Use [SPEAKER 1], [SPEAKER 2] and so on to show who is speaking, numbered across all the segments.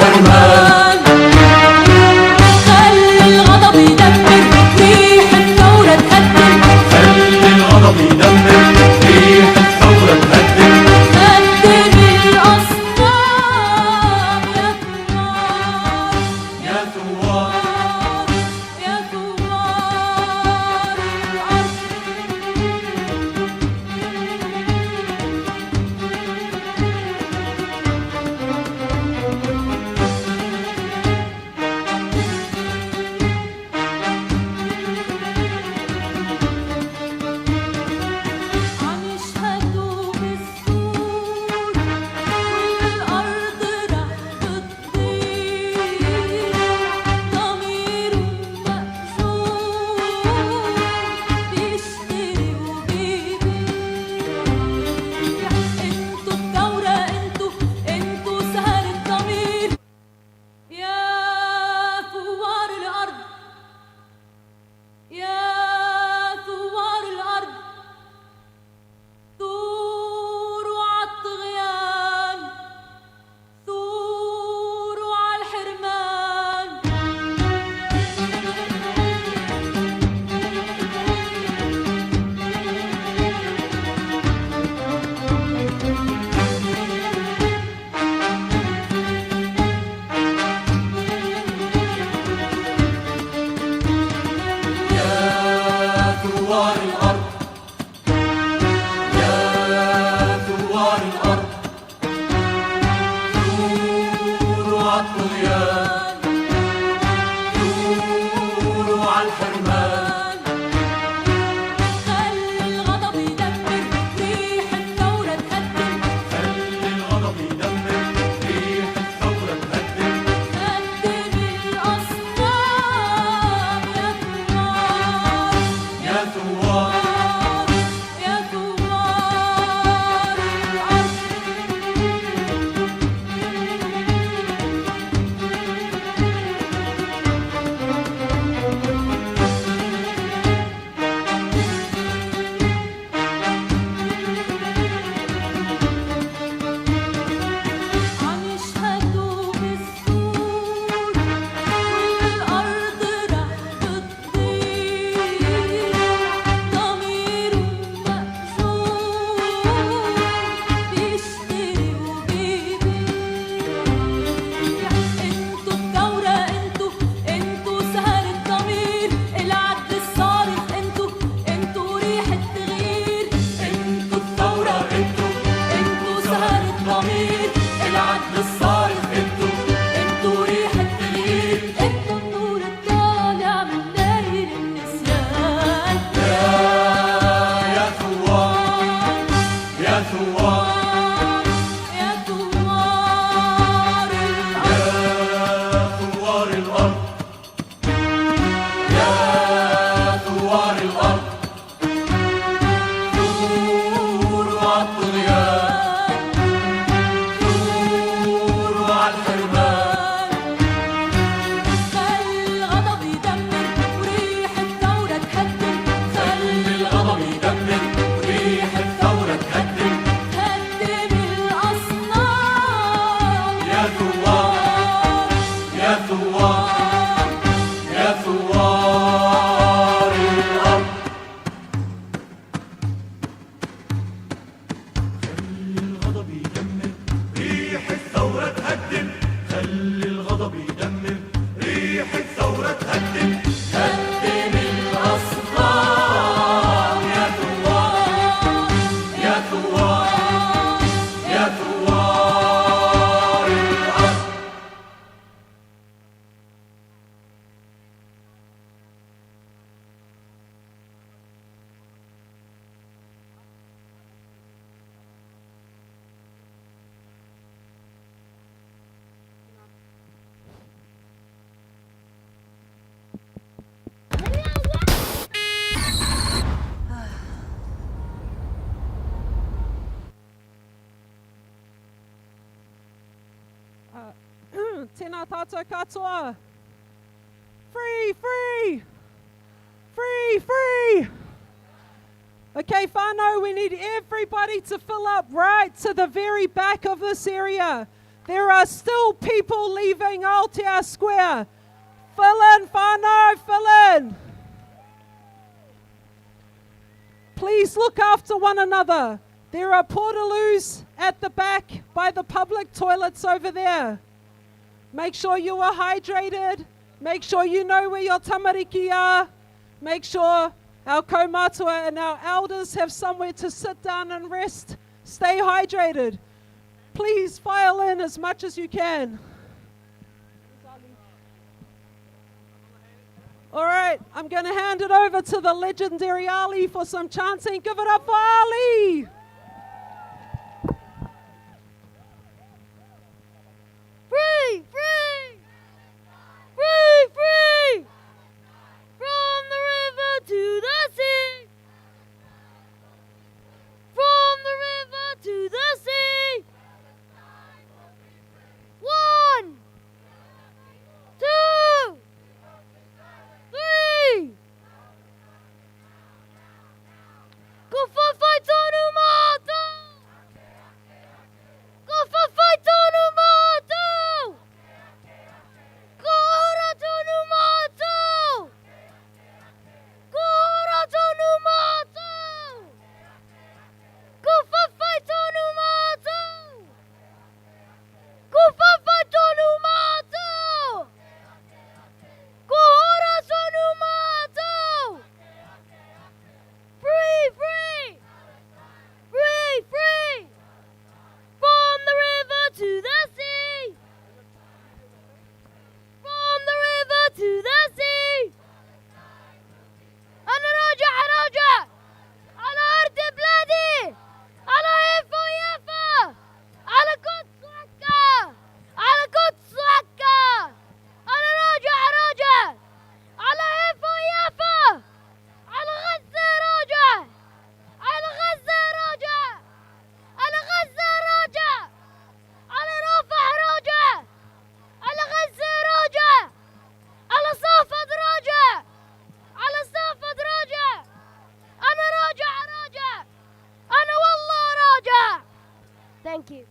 [SPEAKER 1] الحرمان. خلي الغضب يدمر ريح الثورة تهدم. خلي الغضب يدمر ريح الثورة تهدم. هدم الأصنام يا ثوار يا ثوار الأرض. عم يشهدوا بالسور والأرض رح تطير. ضميرهم مأسور بيشتري وبيبيع. انتو الثورة، انتو سهر الضمير يا ثوار الأرض. يا ثوار الأرض ثوروا عالطغيان. ثوروا عالحرمان. يا ثوار الأرض. يا ثوار الأرض ثوروا عالطغيان. ثوروا عالحرمان. خلي الغضب يدمر ريح الثورة تهدم. خلي الغضب يدمر ريح الثورة تهدم. هدم الأصنام يا ثوار يا ثوار الأرض. عم يشهدوا بالسور والأرض رح تطير. ضميرهم مأسور بيشتري وبيبيع. انتو الثورة، انتو سهر الضمير. العدل الصارخ، انتو ريح التغيير. انتو الثورة، انتو سهر الضمير. العدل الصارخ، انتو ريح التغيير. انتو النور الطالع من داير النسيان. يا ثوار يا ثوار يا ثوار الأرض. يا ثوار الأرض ثوروا عالطغيان. ثوروا عالحرمان. خلي الغضب يدمر وريح الثورة تهدم. خلي الغضب يدمر وريح الثورة تهدم. هدم الأصنام يا ثوار يا ثوار يا ثوار الأرض. خلي الغضب يدمر ريح الثورة تهدم. خلي الغضب يدمر ريح الثورة تهدم. هدم الأصنام يا ثوار يا ثوار يا ثوار الأرض.
[SPEAKER 2] Tēnā tātou katoa. Free, free, free, free. Okay, whānau, we need everybody to fill up right to the very back of this area. There are still people leaving Aotearoa Square. Fill in, whānau, fill in. Please look after one another. There are portaloos at the back by the public toilets over there. Make sure you are hydrated. Make sure you know where your tamariki are. Make sure our kaumatua and our elders have somewhere to sit down and rest. Stay hydrated. Please file in as much as you can. All right, I'm going to hand it over to the legendary Ali for some chanting. Give it up for Ali!
[SPEAKER 3] Free, free, free, free, from the river to the sea, from the river to the sea. 1, 2, 3. Go for fight on Umato! Go for fight on Umato! Go on Umato! Go on Umato! Go for fight on Umato! Go for fight on Umato! Go on Umato! Free, free! Free, free! From the river to the sea! From the river to the sea! أنا راجع على أرض بلادي على يفا يفا على قدس عكا على قدس عكا أنا راجع على يفا يفا على غزة راجع على غزة راجع على غزة راجع على رفح راجع على غزة راجع على صفد راجع على صفد راجع أنا راجع أنا والله راجع. Thank you.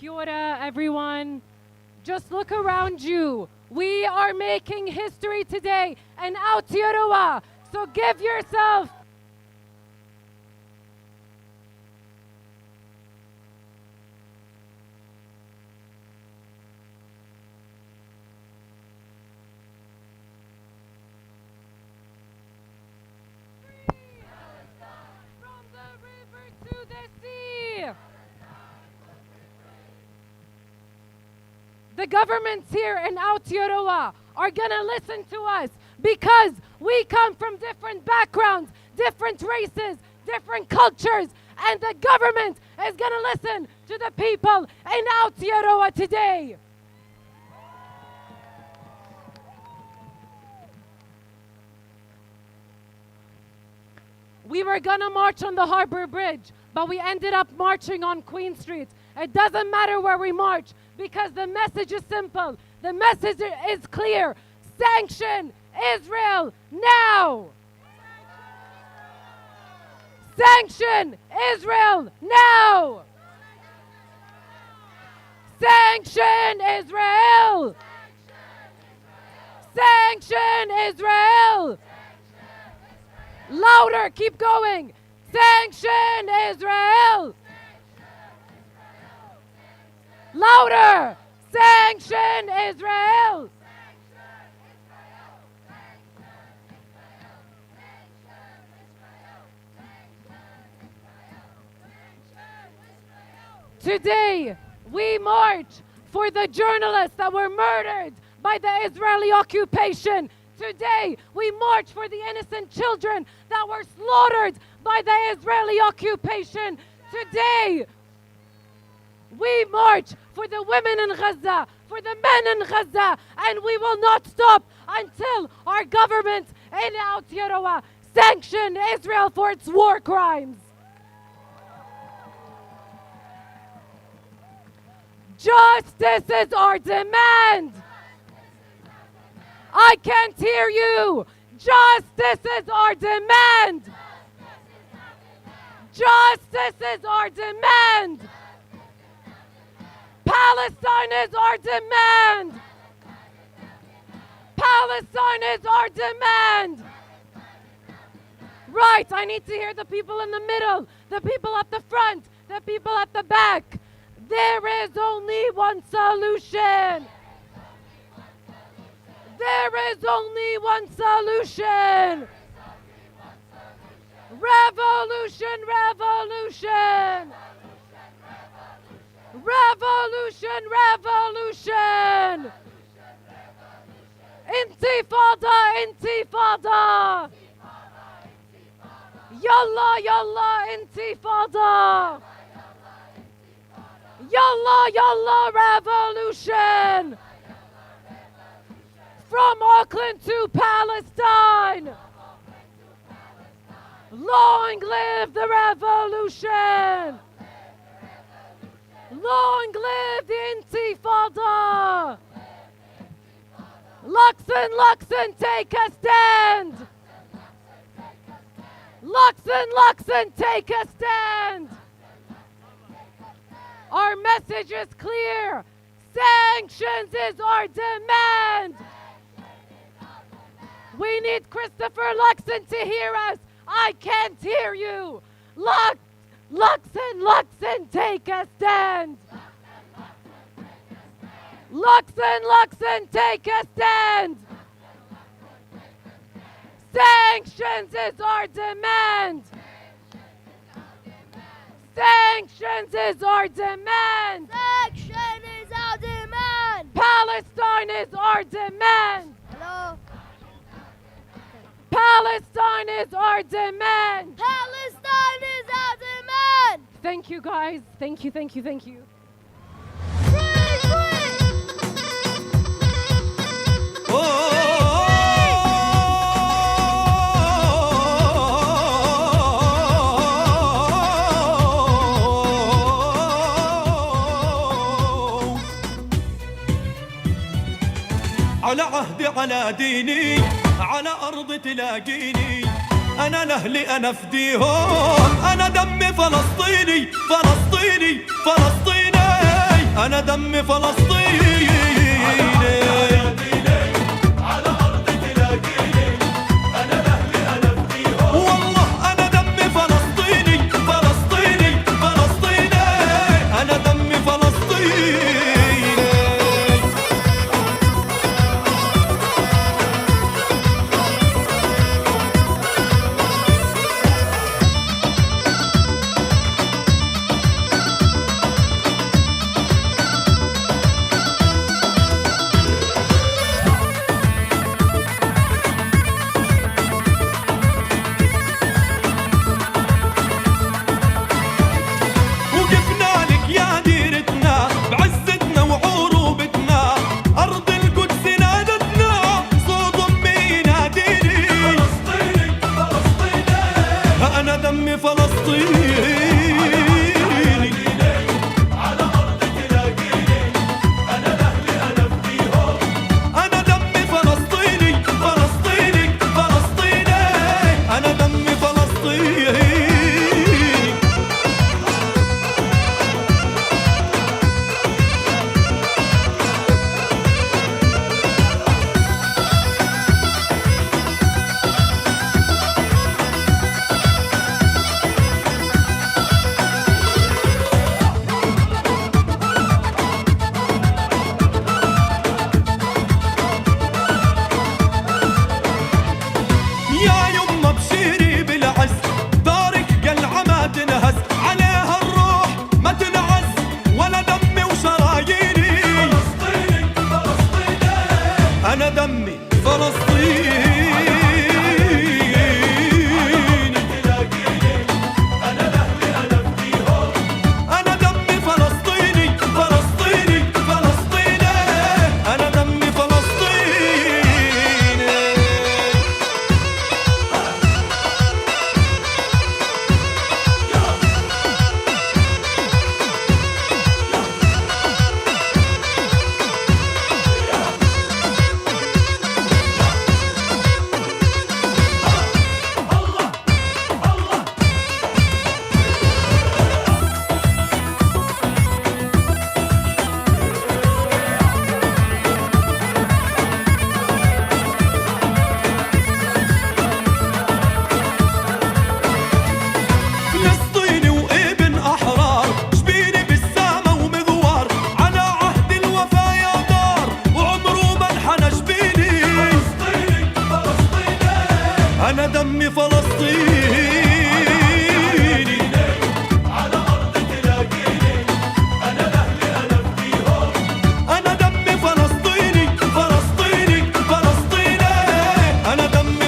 [SPEAKER 4] Kia ora, everyone. Just look around you. We are making history today in Aotearoa. So give yourself. From the river to the sea. The governments here in Aotearoa are gonna listen to us because we come from different backgrounds, different races, different cultures, and the government is gonna listen to the people in Aotearoa today. We were gonna march on the Harbor Bridge, but we ended up marching on Queen Street. It doesn't matter where we march because the message is simple. The message is clear. Sanction Israel now! Sanction Israel now! Sanction Israel! Sanction Israel! Louder, keep going. Sanction Israel! Louder! Sanction Israel! Today, we march for the journalists that were murdered by the Israeli occupation. Today, we march for the innocent children that were slaughtered by the Israeli occupation. Today, we march for the women in Gaza, for the men in Gaza, and we will not stop until our government in Aotearoa sanction Israel for its war crimes. Justice is our demand. I can't hear you. Justice is our demand. Justice is our demand. Palestine is our demand. Palestine is our demand. Right, I need to hear the people in the middle, the people at the front, the people at the back. There is only one solution. There is only one solution. Revolution, revolution. Revolution, revolution. Intifada, intifada. Yalla, yalla, intifada. Yalla, yalla, revolution. From Auckland to Palestine. Long live the revolution. Long live the Intifada. Luxon, Luxon, take a stand. Luxon, Luxon, take a stand. Our message is clear. Sanctions is our demand. We need Christopher Luxon to hear us. I can't hear you. Luxon, Luxon, take a stand. Luxon, Luxon, take a stand. Sanctions is our demand. Sanctions is our demand.
[SPEAKER 3] Sanction is our demand.
[SPEAKER 4] Palestine is our demand.
[SPEAKER 3] Hello.
[SPEAKER 4] Palestine is our demand.
[SPEAKER 3] Palestine is our demand.
[SPEAKER 4] Thank you, guys. Thank you, thank you, thank you.
[SPEAKER 3] Free, free.
[SPEAKER 1] على عهدي على ديني على أرض تلاقيني أنا لأهلي أنا فديهم أنا دمي فلسطيني فلسطيني فلسطيني أنا دمي فلسطيني على أرض تلاقيني أنا لأهلي أنا فديهم والله أنا دمي فلسطيني فلسطيني فلسطيني أنا دمي فلسطيني أنا دمي فلسطيني على أرض تلاقيني أنا لأهلي أنا فديهم أنا دمي فلسطيني فلسطيني فلسطيني أنا دمي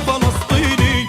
[SPEAKER 1] فلسطيني.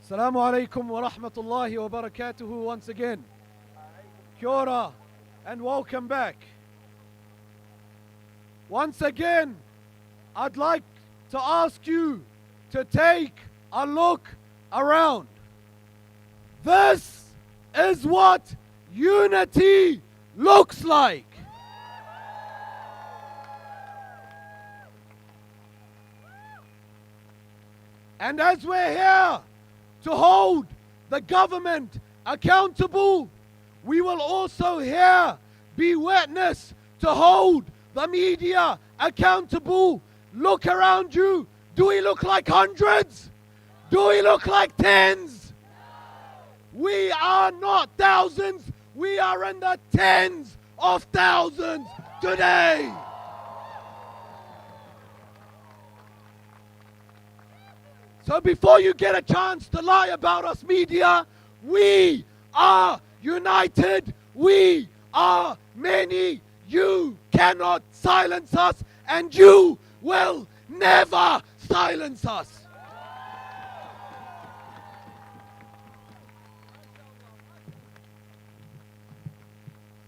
[SPEAKER 5] Assalamu alaikum wa rahmatullahi wa barakatuhu once again. Kia ora and welcome back. Once again, I'd like to ask you to take a look around. This is what unity looks like. And as we're here to hold the government accountable, we will also here be witness to hold the media accountable. Look around you. Do we look like hundreds? Do we look like tens? We are not thousands. We are in the tens of thousands today. So before you get a chance to lie about us, media, we are united. We are many. You cannot silence us, and you will never silence us.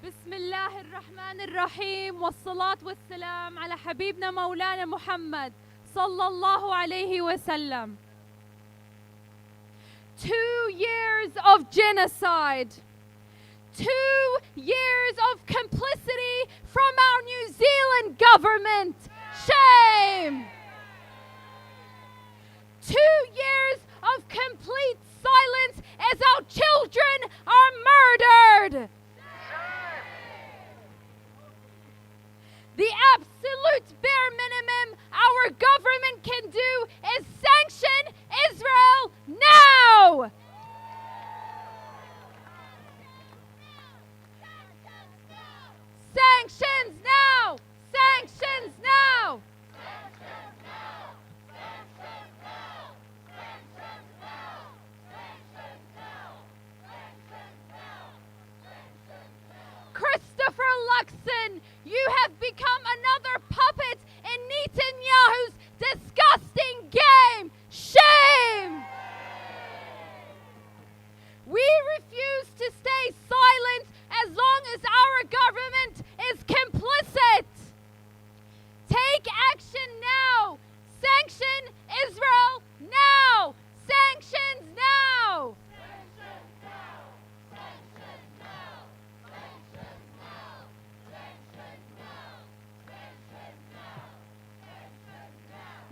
[SPEAKER 4] بسم الله الرحمن الرحيم والصلاة والسلام على حبيبنا مولانا محمد صلى الله عليه وسلم. 2 years of genocide, 2 years of complicity from our New Zealand government. Shame! 2 years of complete silence as our children are murdered. The absolute bare minimum our government can do is sanction Israel now! Sanctions now! Sanctions now! Christopher Luxon, you have become another puppet in Netanyahu's disgusting game. Shame! We refuse to stay silent as long as our government is complicit. Take action now. Sanction Israel now. Sanctions now.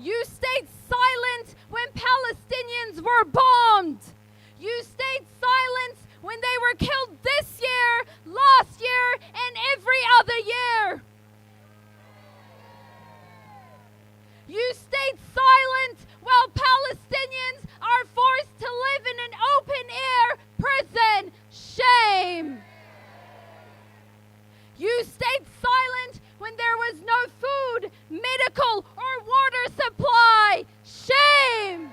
[SPEAKER 4] You stayed silent when Palestinians were bombed. You stayed silent when they were killed this year, last year, and every other year. You stayed silent while Palestinians are forced to live in an open-air prison. Shame! You stayed silent when there was no food, medical, or water supply. Shame!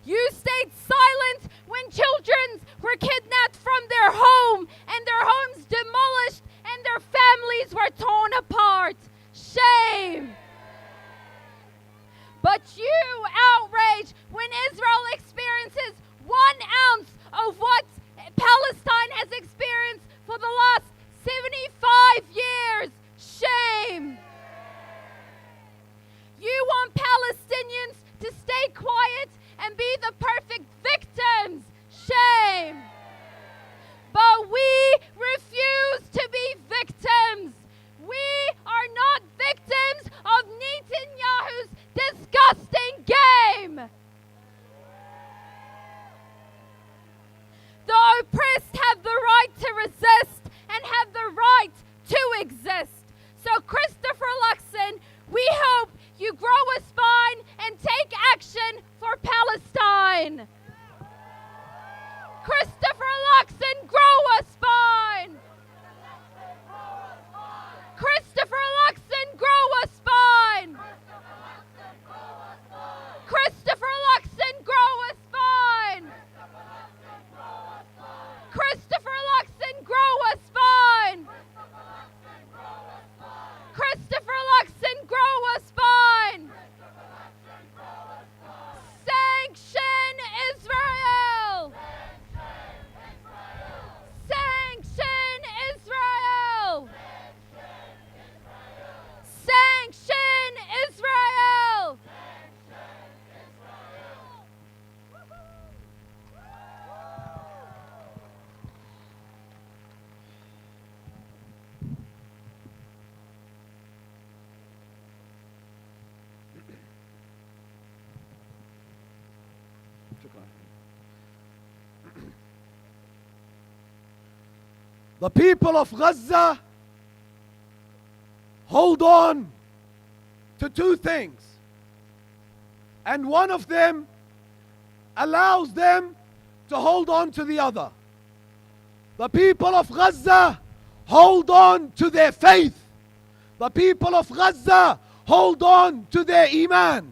[SPEAKER 4] You stayed silent when children were kidnapped from their home and their homes demolished and their families were torn apart. Shame! But you outrage when Israel experiences 1 ounce of what Palestine has experienced for the last 75 years. Shame! You want Palestinians to stay quiet and be the perfect victims. Shame! But we refuse to be victims. We are not victims of Netanyahu's disgusting game. The oppressed have the right to resist and have the right to exist. So Christopher Luxon, we hope you grow a spine and take action for Palestine. Christopher Luxon, grow a spine. Christopher Luxon, grow a spine. Christopher Luxon, grow a spine. Christopher Luxon, grow a spine. Christopher Luxon, grow a spine. Sanction Israel. Sanction Israel. Sanction Israel.
[SPEAKER 5] The people of Gaza hold on to two things, and one of them allows them to hold on to the other. The people of Gaza hold on to their faith. The people of Gaza hold on to their iman.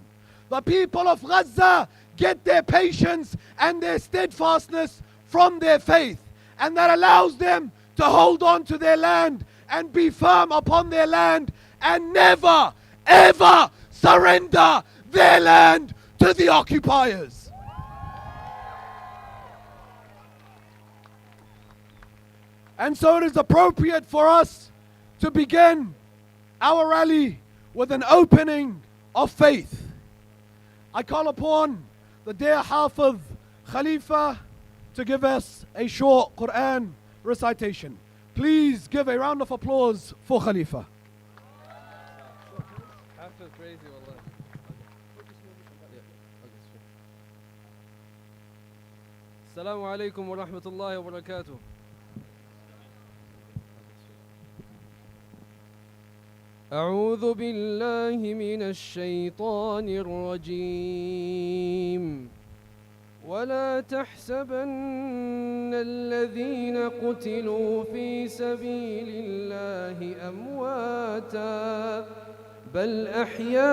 [SPEAKER 5] The people of Gaza get their patience and their steadfastness from their faith, and that allows them to hold on to their land and be firm upon their land and never, ever surrender their land to the occupiers. And so it is appropriate for us to begin our rally with an opening of faith. I call upon the dear Hafiz Khalifa to give us a short Quran recitation. Please give a round of applause for Khalifa.
[SPEAKER 6] السلام عليكم ورحمة الله وبركاته. أعوذ بالله من الشيطان الرجيم. ولا تحسبن الذين قتلوا في سبيل الله أمواتا بل أحياء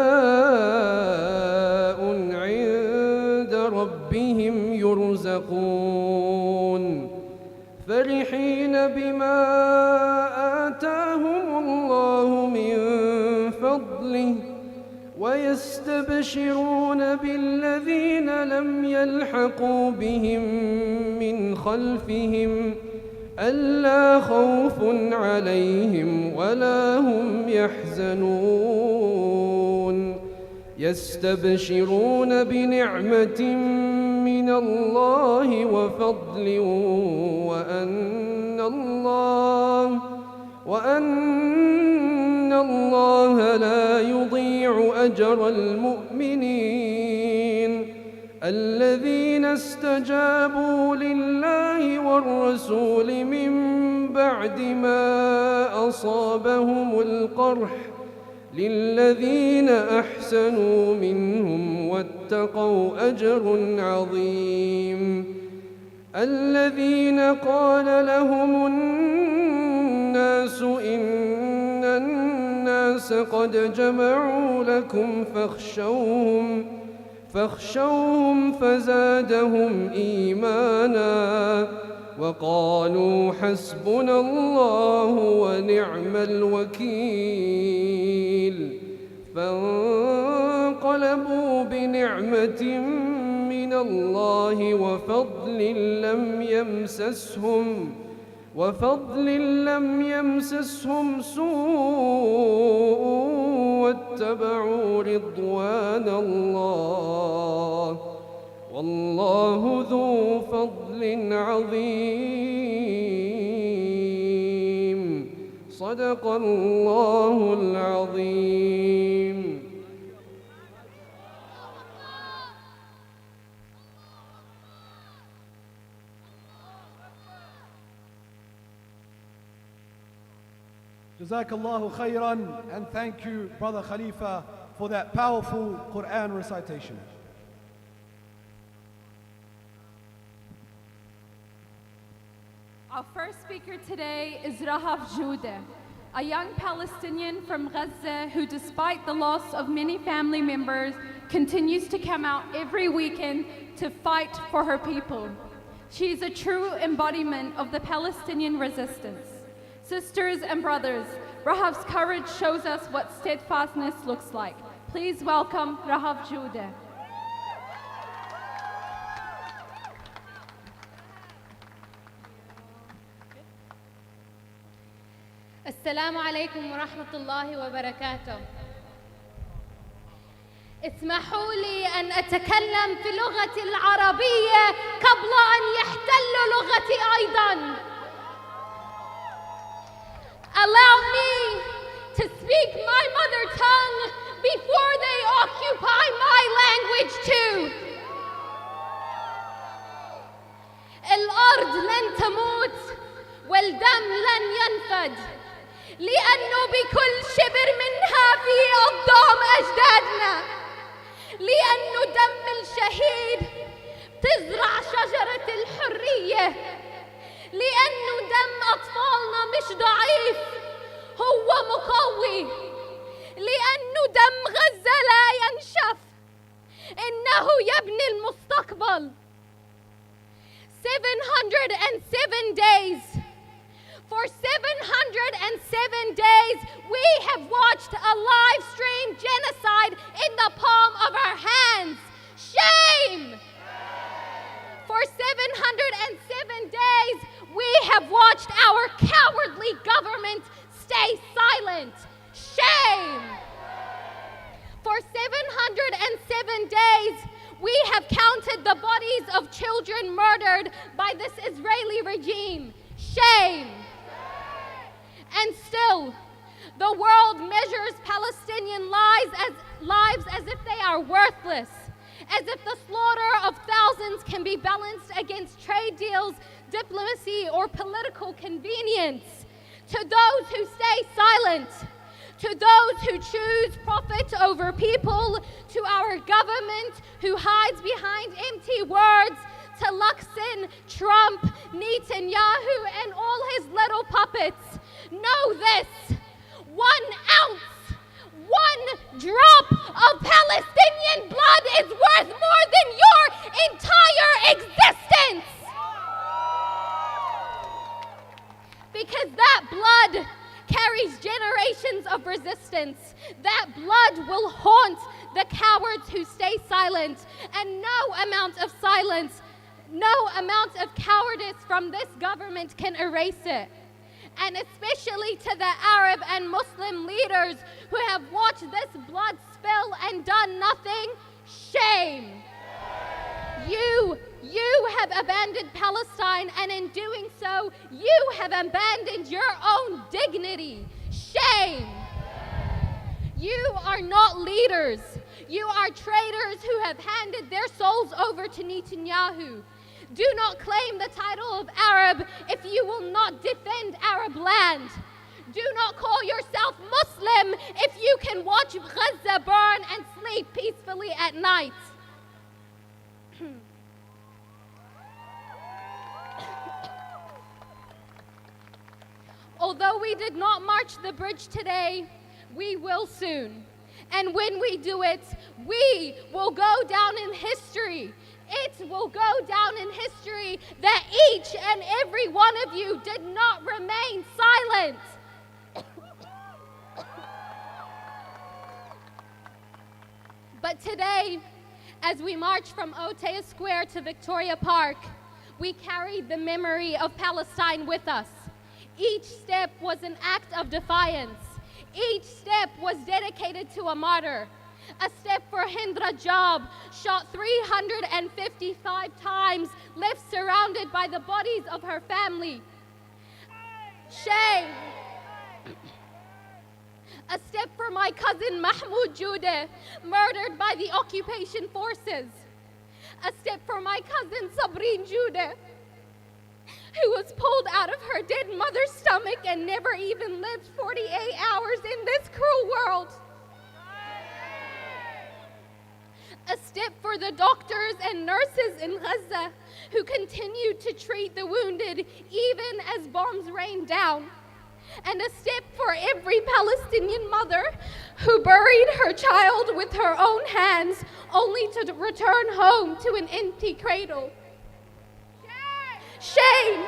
[SPEAKER 6] عند ربهم يرزقون فرحين بما آتاهم الله من فضله ويستبشرون بالذين لم يلحقوا بهم من خلفهم ألا خوف عليهم ولا هم يحزنون يستبشرون بنعمة من الله وفضل وأن الله لا يضيع أجر المؤمنين الذين استجابوا لله والرسول من بعد ما أصابهم القرح للذين أحسنوا منهم واتقوا أجر عظيم الذين قال لهم الناس إن الناس قد جمعوا لكم فاخشوهم فزادهم إيمانا وقالوا حسبنا الله ونعم الوكيل فانقلبوا بنعمة من الله وفضل لم يمسسهم سوء واتبعوا رضوان الله والله ذو فضل عظيم صدق الله العظيم.
[SPEAKER 5] Jazakallahu khairan, and thank you, Brother Khalifa, for that powerful Quran recitation.
[SPEAKER 7] Our first speaker today is Rahaf Jouda, a young Palestinian from Gaza who, despite the loss of many family members, continues to come out every weekend to fight for her people. She is a true embodiment of the Palestinian resistance. Sisters and brothers, Rahaf's courage shows us what steadfastness looks like. Please welcome Rahaf Jouda.
[SPEAKER 3] السلام عليكم ورحمة الله وبركاته. اسمحوا لي أن أتكلم في لغتي العربية قبل أن يحتلوا لغتي أيضاً. Allow me to speak my mother tongue before they occupy my language too. الأرض لن تموت والدم لن ينفد، لأنه بكل شبر منها في أضدام أجدادنا، لأنه دم الشهيد تزرع شجرة الحرية، لأنه دم أطفالنا مش ضعيف، هو مقوي، لأنه دم غزة لا ينشف، إنه يبني المستقبل. 707 days. For 707 days, we have watched a live stream genocide in the palm of our hands. Shame! For 707 days, we have watched our cowardly government stay silent. Shame! For 707 days, we have counted the bodies of children murdered by this Israeli regime. Shame! And still, the world measures Palestinian lives as if they are worthless, as if the slaughter of thousands can be balanced against trade deals, diplomacy, or political convenience. To those who stay silent, to those who choose profit over people, to our government who hides behind empty words, to Luxon, Trump, Netanyahu, and all his little puppets, know this: 1 ounce, 1 drop of Palestinian blood is worth more than your entire existence. Because that blood carries generations of resistance. That blood will haunt the cowards who stay silent, and no amount of silence, no amount of cowardice from this government can erase it. And especially to the Arab and Muslim leaders who have watched this blood spill and done nothing, shame. You have abandoned Palestine, and in doing so, you have abandoned your own dignity. Shame. You are not leaders. You are traitors who have handed their souls over to Netanyahu. Do not claim the title of Arab if you will not defend Arab land. Do not call yourself Muslim if you can watch Gaza burn and sleep peacefully at night. Although we did not march the bridge today, we will soon. And when we do it, we will go down in history. It will go down in history that each and every one of you did not remain silent. But today, as we march from Aotearoa Square to Victoria Park, we carried the memory of Palestine with us. Each step was an act of defiance. Each step was dedicated to a martyr. A step for Hind Rajab, shot 355 times, left surrounded by the bodies of her family. Shame. A step for my cousin Mahmoud Jude, murdered by the occupation forces. A step for my cousin Sabrine Jude, who was pulled out of her dead mother's stomach and never even lived 48 hours in this cruel world. A step for the doctors and nurses in Gaza who continued to treat the wounded even as bombs rained down. And a step for every Palestinian mother who buried her child with her own hands only to return home to an empty cradle. Shame!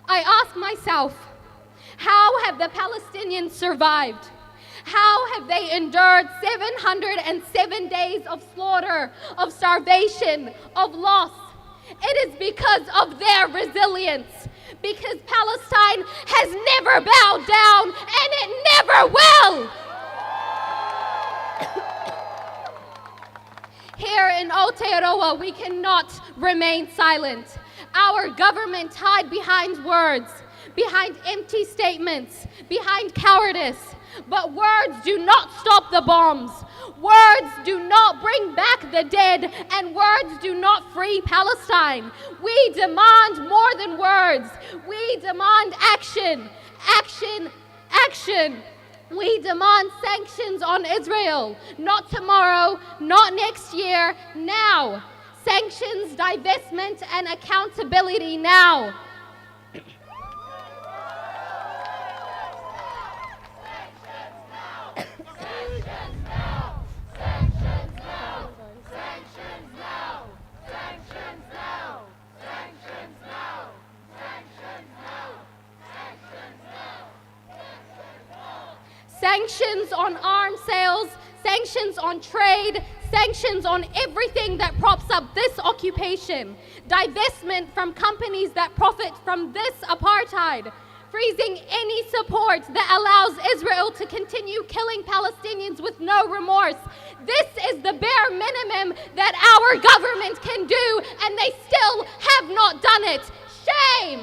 [SPEAKER 3] I ask myself, how have the Palestinians survived? How have they endured 707 days of slaughter, of starvation, of loss? It is because of their resilience. Because Palestine has never bowed down, and it never will. Here in Aotearoa, we cannot remain silent. Our government hide behind words. behind empty statements, behind cowardice. But words do not stop the bombs. Words do not bring back the dead, and words do not free Palestine. We demand more than words. We demand action, action, action. We demand sanctions on Israel, not tomorrow, not next year, now. Sanctions, divestment, and accountability now. Sanctions on arms sales, sanctions on trade, sanctions on everything that props up this occupation, divestment from companies that profit from this apartheid, freezing any support that allows Israel to continue killing Palestinians with no remorse. This is the bare minimum that our government can do, and they still have not done it. Shame!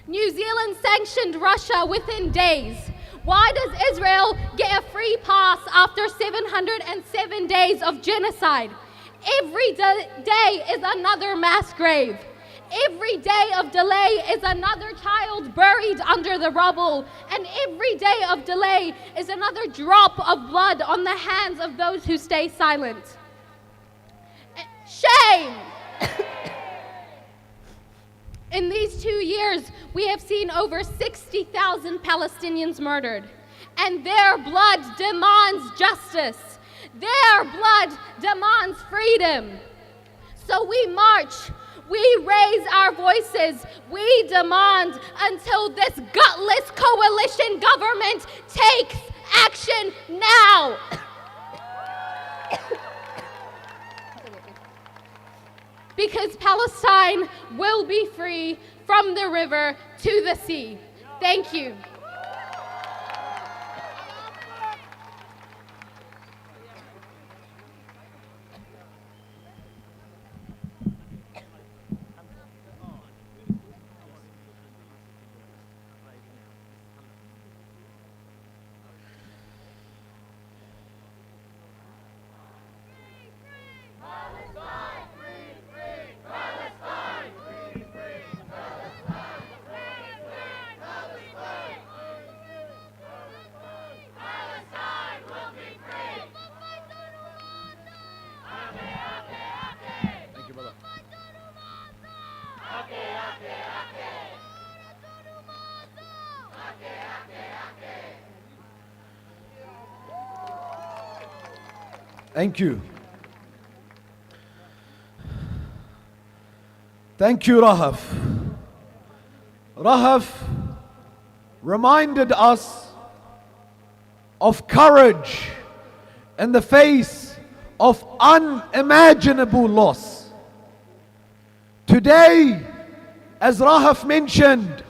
[SPEAKER 3] New Zealand sanctioned Russia within days. Why does Israel get a free pass after 707 days of genocide? Every day is another mass grave. Every day of delay is another child buried under the rubble. And every day of delay is another drop of blood on the hands of those who stay silent. Shame! In these 2 years, we have seen over 60,000 Palestinians murdered, and their blood demands justice. Their blood demands freedom. So we march, we raise our voices, we demand until this gutless coalition government takes action now. Because Palestine will be free from the river to the sea. Thank you.
[SPEAKER 5] Thank you. Thank you, Rahaf. Rahaf reminded us of courage in the face of unimaginable loss. Today, as Rahaf mentioned,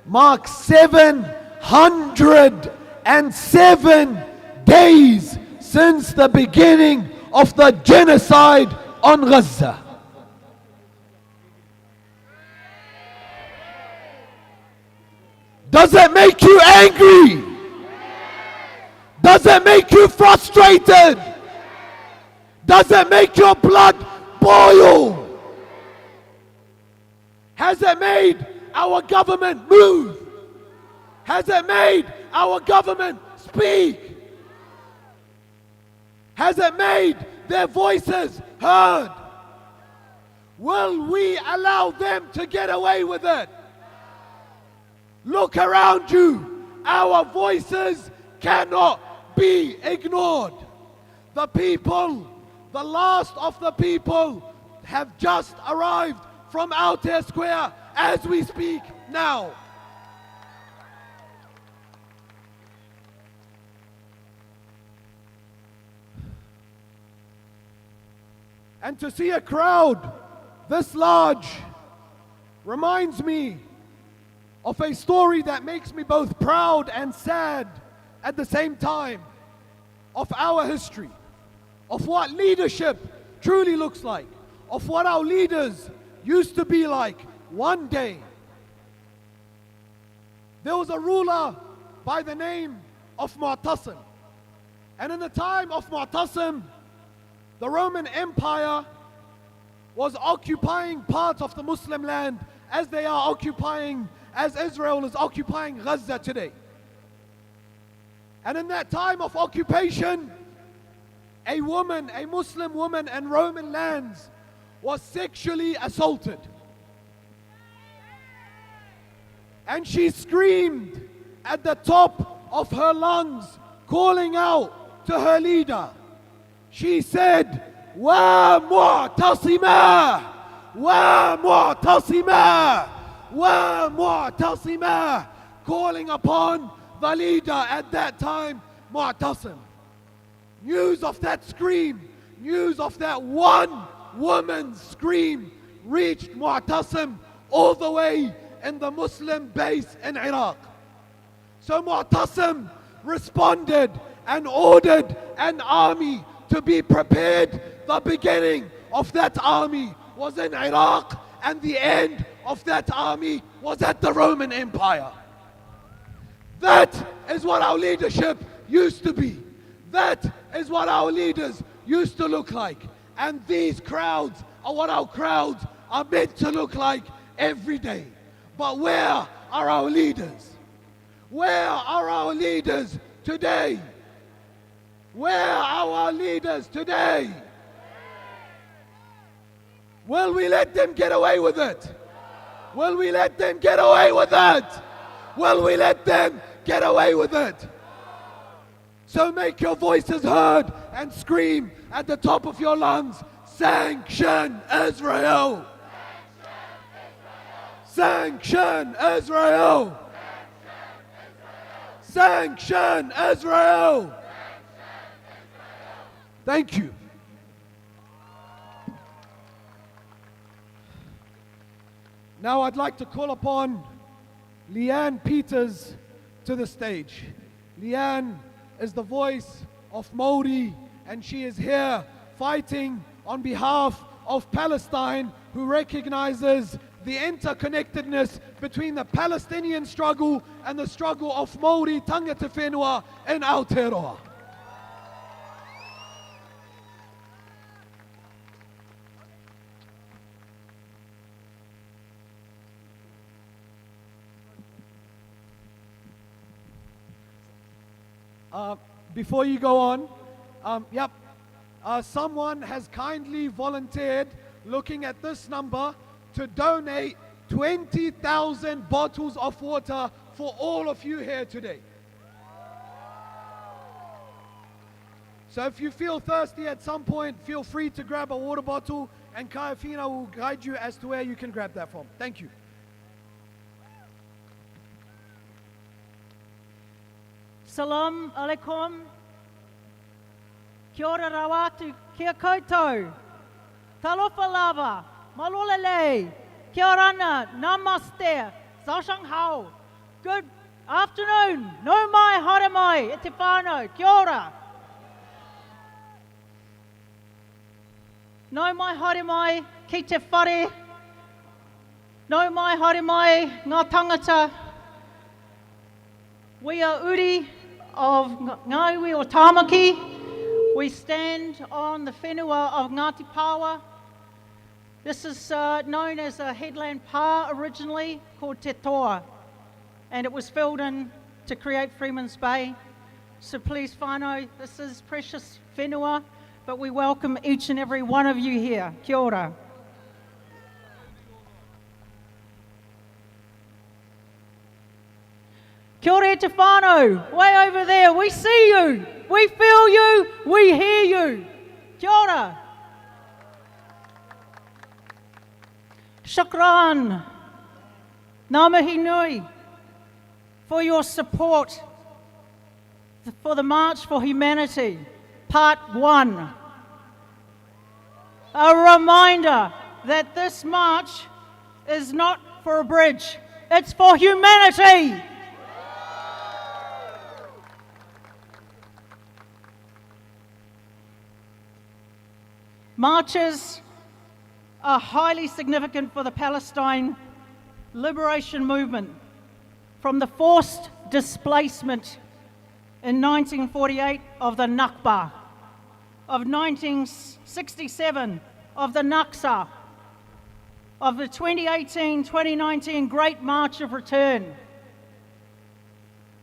[SPEAKER 5] marks 707 days since the beginning of the genocide on Gaza. Does it make you angry? Does it make you frustrated? Does it make your blood boil? Has it made our government move? Has it made our government speak? Has it made their voices heard? Will we allow them to get away with it? Look around you. Our voices cannot be ignored. The people, the last of the people, have just arrived from Aotearoa Square as we speak now. And to see a crowd this large reminds me of a story that makes me both proud and sad at the same time, of our history, of what leadership truly looks like, of what our leaders used to be like one day there was a ruler by the name of Mu'tasim. And in the time of Mu'tasim, the Roman Empire was occupying parts of the Muslim land as Israel is occupying Gaza today. And in that time of occupation, a Muslim woman in Roman lands was sexually assaulted. And she screamed at the top of her lungs, calling out to her leader. She said, "Wa mu'tasima! Wa mu'tasima! Wa mu'tasima!" calling upon the leader at that time, Mu'tasim. News of that scream, news of that one woman's scream reached Mu'tasim all the way in the Muslim base in Iraq. So Mu'tasim responded and ordered an army to be prepared. The beginning of that army was in Iraq, and the end of that army was at the Roman Empire. That is what our leadership used to be. That is what our leaders used to look like. And these crowds are what our crowds are meant to look like every day. But where are our leaders? Where are our leaders today? Where are our leaders today? Will we let them get away with it? Will we let them get away with it? Will we let them get away with it? So make your voices heard and scream at the top of your lungs, "Sanction Israel! Sanction Israel! Sanction Israel!" Thank you. Now I'd like to call upon Leanne Peters to the stage. Leanne is the voice of Maori, and she is here fighting on behalf of Palestine, who recognizes the interconnectedness between the Palestinian struggle and the struggle of Maori tangata whenua in Aotearoa. Before you go on, someone has kindly volunteered, looking at this number, to donate 20,000 bottles of water for all of you here today. So if you feel thirsty at some point, feel free to grab a water bottle, and Kaiafina will guide you as to where you can grab that from. Thank you.
[SPEAKER 8] Salam alaikum. Kia ora rawatu, kia koutou. Talofa lava, malolele. Kia orana, namaste, zashang hao. Good afternoon, no mai haere mai, e te whānau, kia ora. No mai haere mai, ki te whare. No mai haere mai, ngā tangata. We are uri of Ngāiwi or Tāmaki. We stand on the whenua of Ngāti Pāwa. This is known as a headland pā originally, called Te Toa, and it was filled in to create Freeman's Bay. So please whānau, this is precious whenua, but we welcome each and every one of you here. Kia ora. Kia ora te whānau, way over there, we see you, we feel you, we hear you. Kia ora. Shukran, ngā mihi nui, for your support for the March for Humanity, Part 1. A reminder that this march is not for a bridge, it's for humanity. Marches are highly significant for the Palestine liberation movement. from the forced displacement in 1948 of the Nakba, of 1967 of the Naksa, of the 2018-2019 Great March of Return.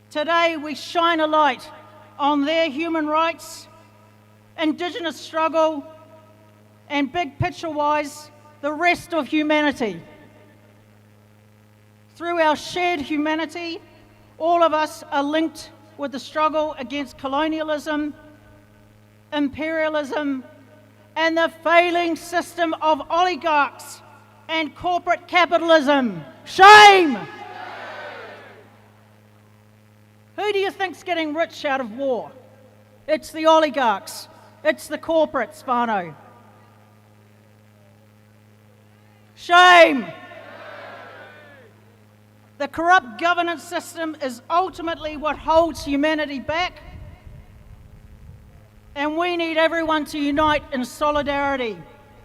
[SPEAKER 8] Today we shine a light on their human rights, Indigenous struggle, and big picture-wise, the rest of humanity. Through our shared humanity, all of us are linked with the struggle against colonialism, imperialism, and the failing system of oligarchs and corporate capitalism. Shame! Who do you think's getting rich out of war? It's the oligarchs. It's the corporates, whānau. Shame! The corrupt governance system is ultimately what holds humanity back, and we need everyone to unite in solidarity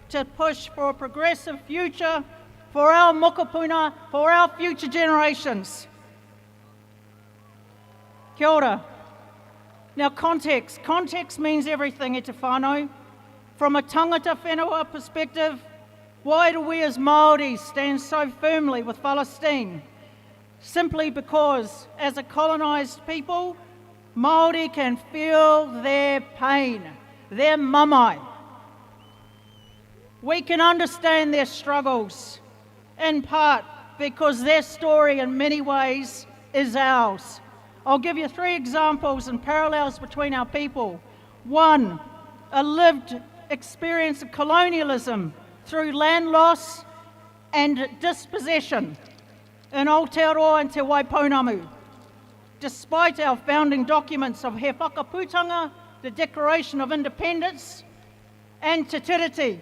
[SPEAKER 8] to push for a progressive future for our mokopuna, for our future generations. Kia ora. Now context. Context means everything, e te whānau. From a tangata whenua perspective, why do we as Māori stand so firmly with Palestine? Simply because, as a colonised people, Māori can feel their pain, their mamae. We can understand their struggles, in part because their story in many ways is ours. I'll give you 3 examples and parallels between our people. 1, a lived experience of colonialism through land loss and dispossession in Aotearoa and Te Waipounamu. Despite our founding documents of He Whakaputanga, the Declaration of Independence, and Te Tiriti,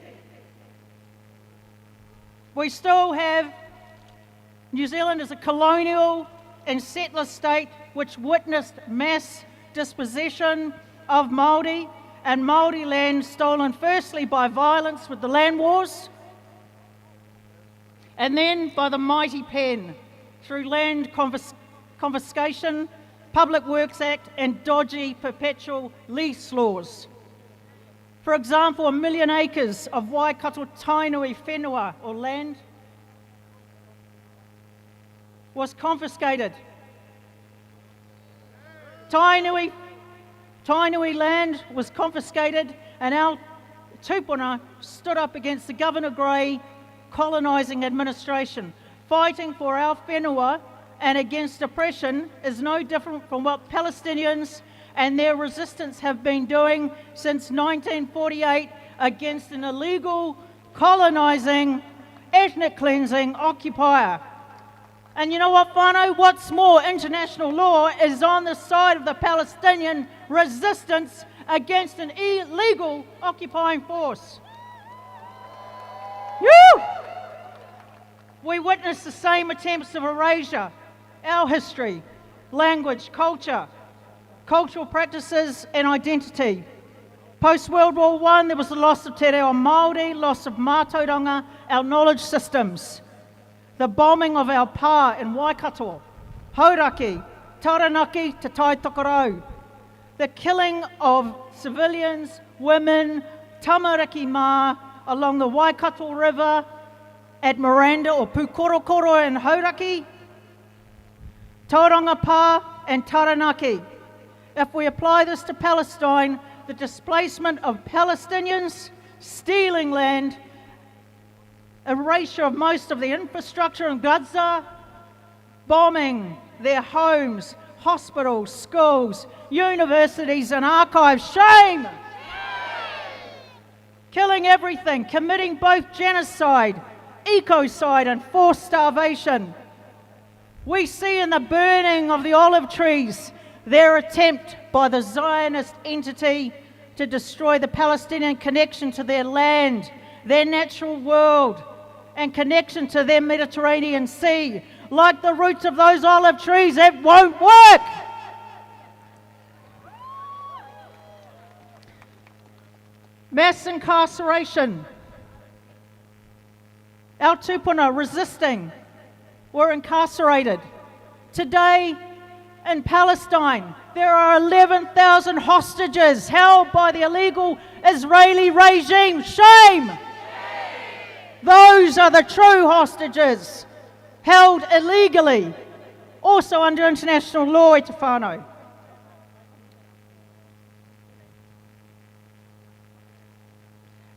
[SPEAKER 8] we still have New Zealand as a colonial and settler state which witnessed mass dispossession of Māori and Māori land stolen firstly by violence with the land wars and then by the mighty pen through land confiscation, Public Works Act and dodgy perpetual lease laws. For example, 1 million acres of Waikato Tainui whenua or land was confiscated. Tainui land was confiscated and our tupuna stood up against the Governor Grey colonising administration. Fighting for our whenua and against oppression is no different from what Palestinians and their resistance have been doing since 1948 against an illegal, colonising, ethnic cleansing occupier. And you know what, whānau? What's more, international law is on the side of the Palestinian resistance against an illegal occupying force. Woo! We witness the same attempts of erasure, our history, language, culture, cultural practices and identity. Post-World War I, there was the loss of te reo Māori, loss of mātauranga, our knowledge systems. The bombing of our pā in Waikato, Hauraki, Taranaki to Tai Tokorau. The killing of civilians, women, tamariki mā along the Waikato River at Miranda or Pukorokoro in Hauraki, Tauranga Pā and Taranaki. If we apply this to Palestine, the displacement of Palestinians, stealing land, erasure of most of the infrastructure in Gaza, bombing their homes, hospitals, schools, universities and archives. Shame! Killing everything, committing both genocide, ecocide and forced starvation. We see in the burning of the olive trees their attempt by the Zionist entity to destroy the Palestinian connection to their land, their natural world, and connection to their Mediterranean Sea. Like the roots of those olive trees, it won't work! Mass incarceration. Our tupuna resisting were incarcerated. Today in Palestine, there are 11,000 hostages held by the illegal Israeli regime. Shame! Those are the true hostages, held illegally, also under international law, e te whānau.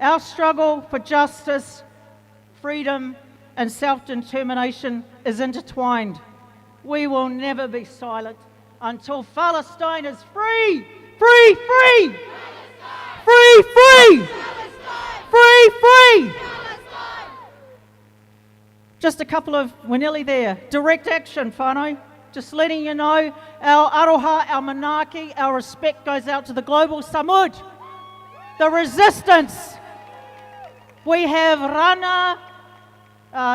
[SPEAKER 8] Our struggle for justice, freedom, and self-determination is intertwined. We will never be silent until Palestine is free! Free! Free! Free! Free! Free! Free! Just a couple of, we're nearly there. Direct action, whānau. Just letting you know, our aroha, our manaaki, our respect goes out to the global samud. The resistance. We have Rana,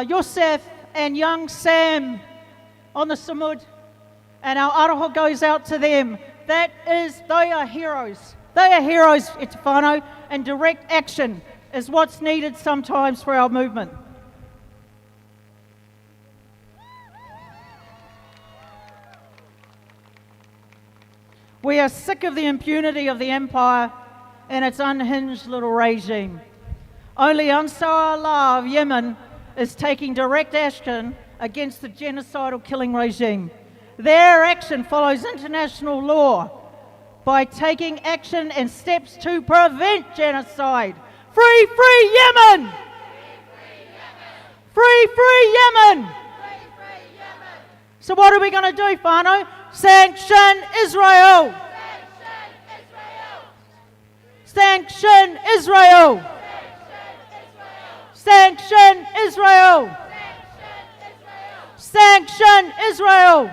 [SPEAKER 8] Yosef, and young Sam on the samud, and our aroha goes out to them. They are heroes. They are heroes, e te whānau, and direct action is what's needed sometimes for our movement. We are sick of the impunity of the empire and its unhinged little regime. Only Ansar Allah of Yemen is taking direct action against the genocidal killing regime. Their action follows international law by taking action and steps to prevent genocide. Free, free Yemen! Free, free Yemen! So what are we going to do, whānau? Sanction Israel! Sanction Israel! Sanction Israel! Sanction Israel!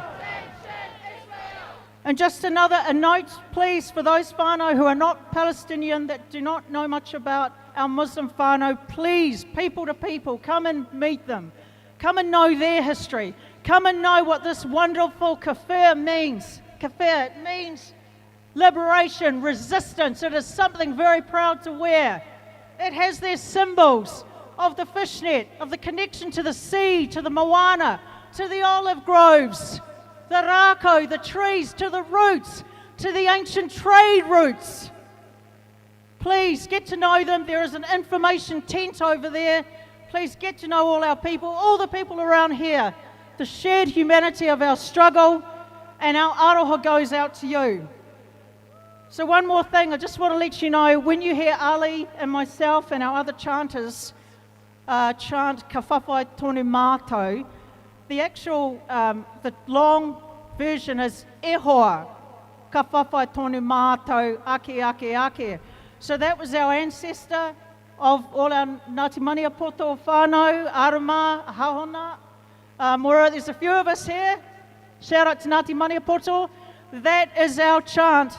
[SPEAKER 8] And just a note, please, for those whānau who are not Palestinian, that do not know much about our Muslim whānau, please, people to people, come and meet them. Come and know their history. Come and know what this wonderful kafir means. Kafir, it means liberation, resistance. It is something very proud to wear. It has their symbols of the fishnet, of the connection to the sea, to the moana, to the olive groves, the rako, the trees, to the roots, to the ancient trade routes. Please get to know them. There is an information tent over there. Please get to know all our people, all the people around here. The shared humanity of our struggle, and our aroha goes out to you. So one more thing, I just want to let you know, when you hear Ali and myself and our other chanters chant ka whawhai tonu mātou, the actual, the long version is e hoa, ka whawhai tonu mātou ake ake ake. So that was our ancestor of all our Ngāti Maniapoto whānau, Arama, Hahona. There's a few of us here. Shout out to Ngāti Maniapoto. That is our chant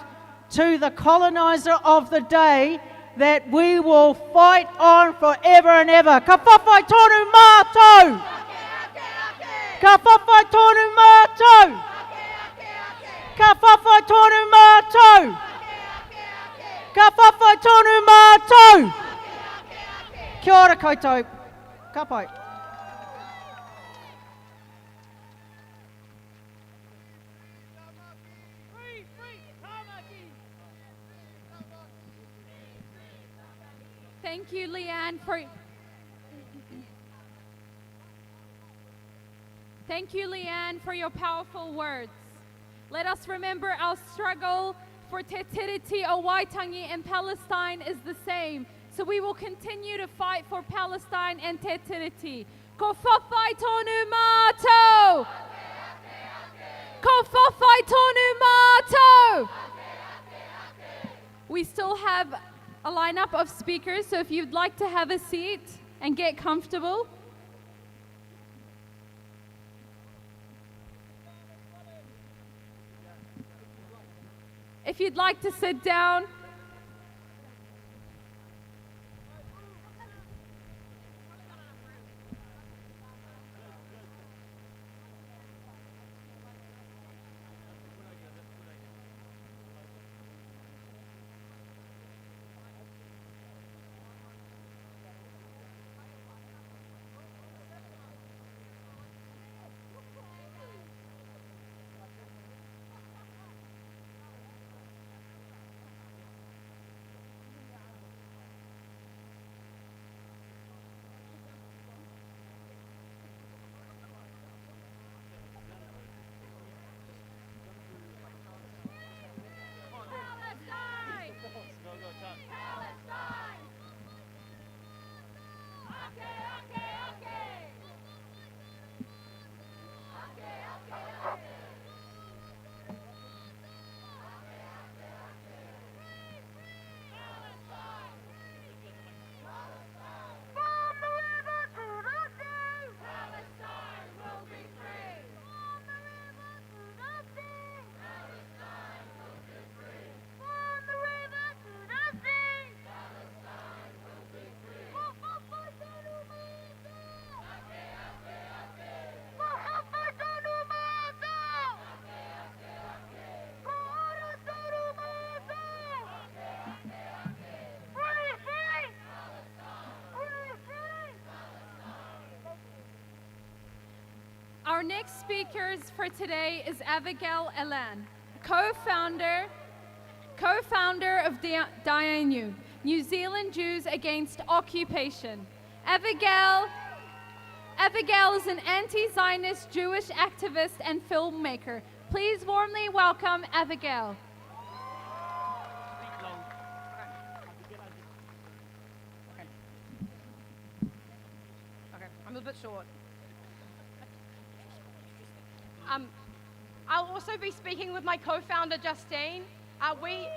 [SPEAKER 8] to the colonizer of the day, that we will fight on forever and ever. Ka whawhai tonu mātou! Ka whawhai tonu mātou! Ka whawhai tonu mātou! Ka whawhai tonu mātou! Kia ora koutou. Ka pai.
[SPEAKER 7] Thank you, Leanne, for... Thank you, Leanne, for your powerful words. Let us remember our struggle for Te Tiriti o Waitangi in Palestine is the same. So we will continue to fight for Palestine and Te Tiriti. Ko whawhai tonu mātou! Ko whawhai tonu mātou! We still have a lineup of speakers, so if you'd like to have a seat and get comfortable. If you'd like to sit down. Our next speakers for today is Abigail Elan, co-founder of Dianu, New Zealand Jews Against Occupation. Abigail is an anti-Zionist Jewish activist and filmmaker. Please warmly welcome Abigail.
[SPEAKER 9] Okay, I'm a bit short. I'll also be speaking with my co-founder, Justine. We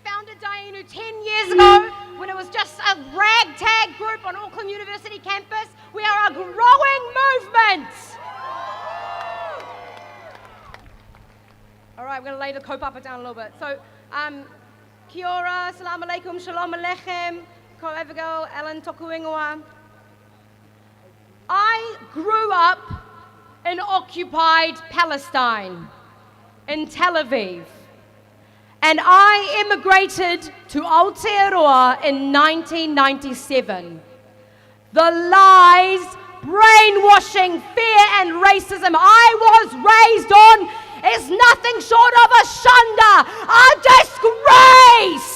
[SPEAKER 9] founded Dianu 10 years ago when it was just a ragtag group on Auckland University campus. We are a growing movement. All right, I'm going to lay the kaupapa down a little bit. So, kia ora, salam alaikum, shalom aleichem, ko Abigail Elan toku ingoa. I grew up in occupied Palestine, in Tel Aviv. And I immigrated to Aotearoa in 1997. The lies, brainwashing, fear and racism I was raised on is nothing short of a shunda, a disgrace.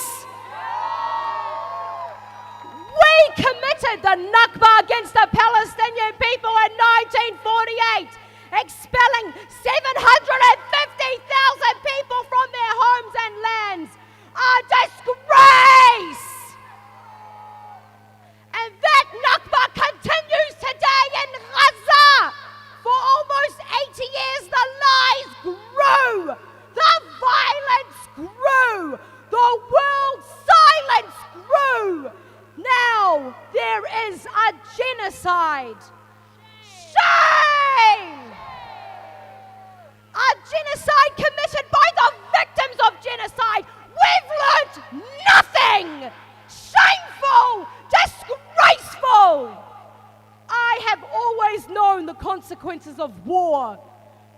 [SPEAKER 9] We committed the Nakba against the Palestinian people in 1948, expelling 750,000 people from their homes and lands. A disgrace! And that Nakba continues today in Gaza. For almost 80 years, the lies grew. The violence grew. The world's silence grew. Now there is a genocide. Shame! A genocide committed by the victims of genocide. We've learned nothing. Shameful, disgraceful. I have always known the consequences of war.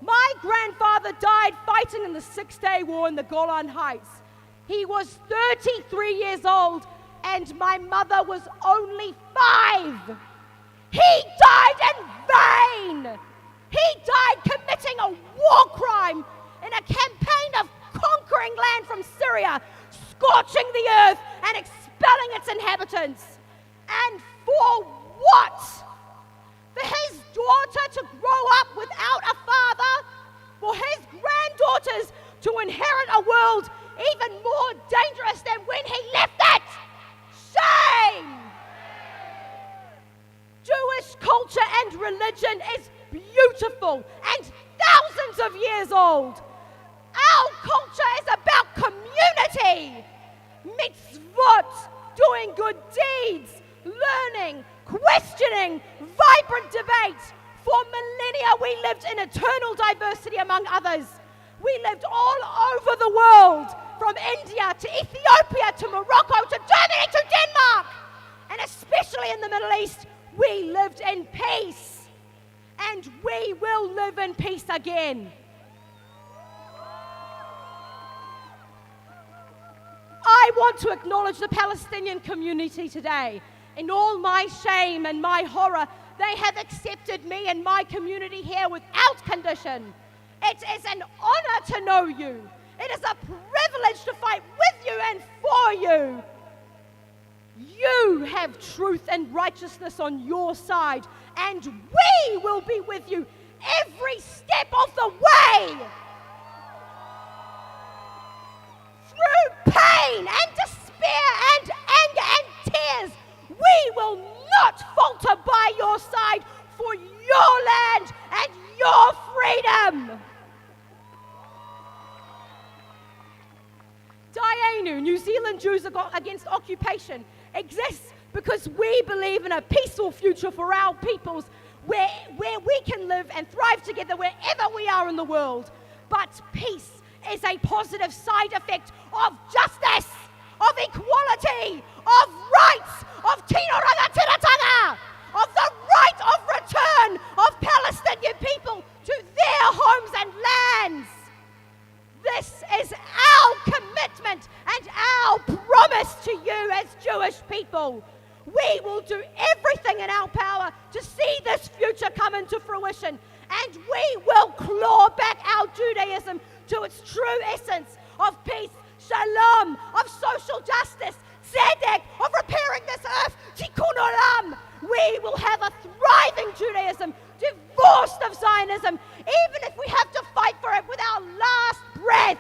[SPEAKER 9] My grandfather died fighting in the Six-Day War in the Golan Heights. He was 33 years old and my mother was only 5. He died in vain. He died committing a war crime in a campaign of conquering land from Syria, scorching the earth and expelling its inhabitants. And for what? For his daughter to grow up without a father? For his granddaughters to inherit a world even more dangerous than when he left it? Shame! Jewish culture and religion is beautiful and thousands of years old. Our culture is about community, mitzvot, doing good deeds, learning, questioning, vibrant debates. For millennia we lived in eternal diversity among others. We lived all over the world, from India to Ethiopia to Morocco to Germany to Denmark, and especially in the Middle East, we lived in peace, and we will live in peace again. I want to acknowledge the Palestinian community today. In all my shame and my horror, they have accepted me and my community here without condition. It is an honor to know you. It is a privilege to fight with you and for you. You have truth and righteousness on your side, and we will be with you every step of the way. Through pain and despair and anger and tears, we will not falter by your side for your land and your freedom. Dianu, New Zealand Jews Against Occupation, exists because we believe in a peaceful future for our peoples where we can live and thrive together wherever we are in the world. But peace is a positive side effect of justice, of equality, of rights, of tino rangatiratanga, of the right of return of Palestinian people to their homes and lands. This is our commitment and our promise to you as Jewish people. We will do everything in our power to see this future come into fruition. and we will claw back our Judaism to its true essence of peace, shalom, of social justice, tzedek, of repairing this earth, tikkun olam. We will have a thriving Judaism, divorced of Zionism, even if we have to fight for it with our last breath.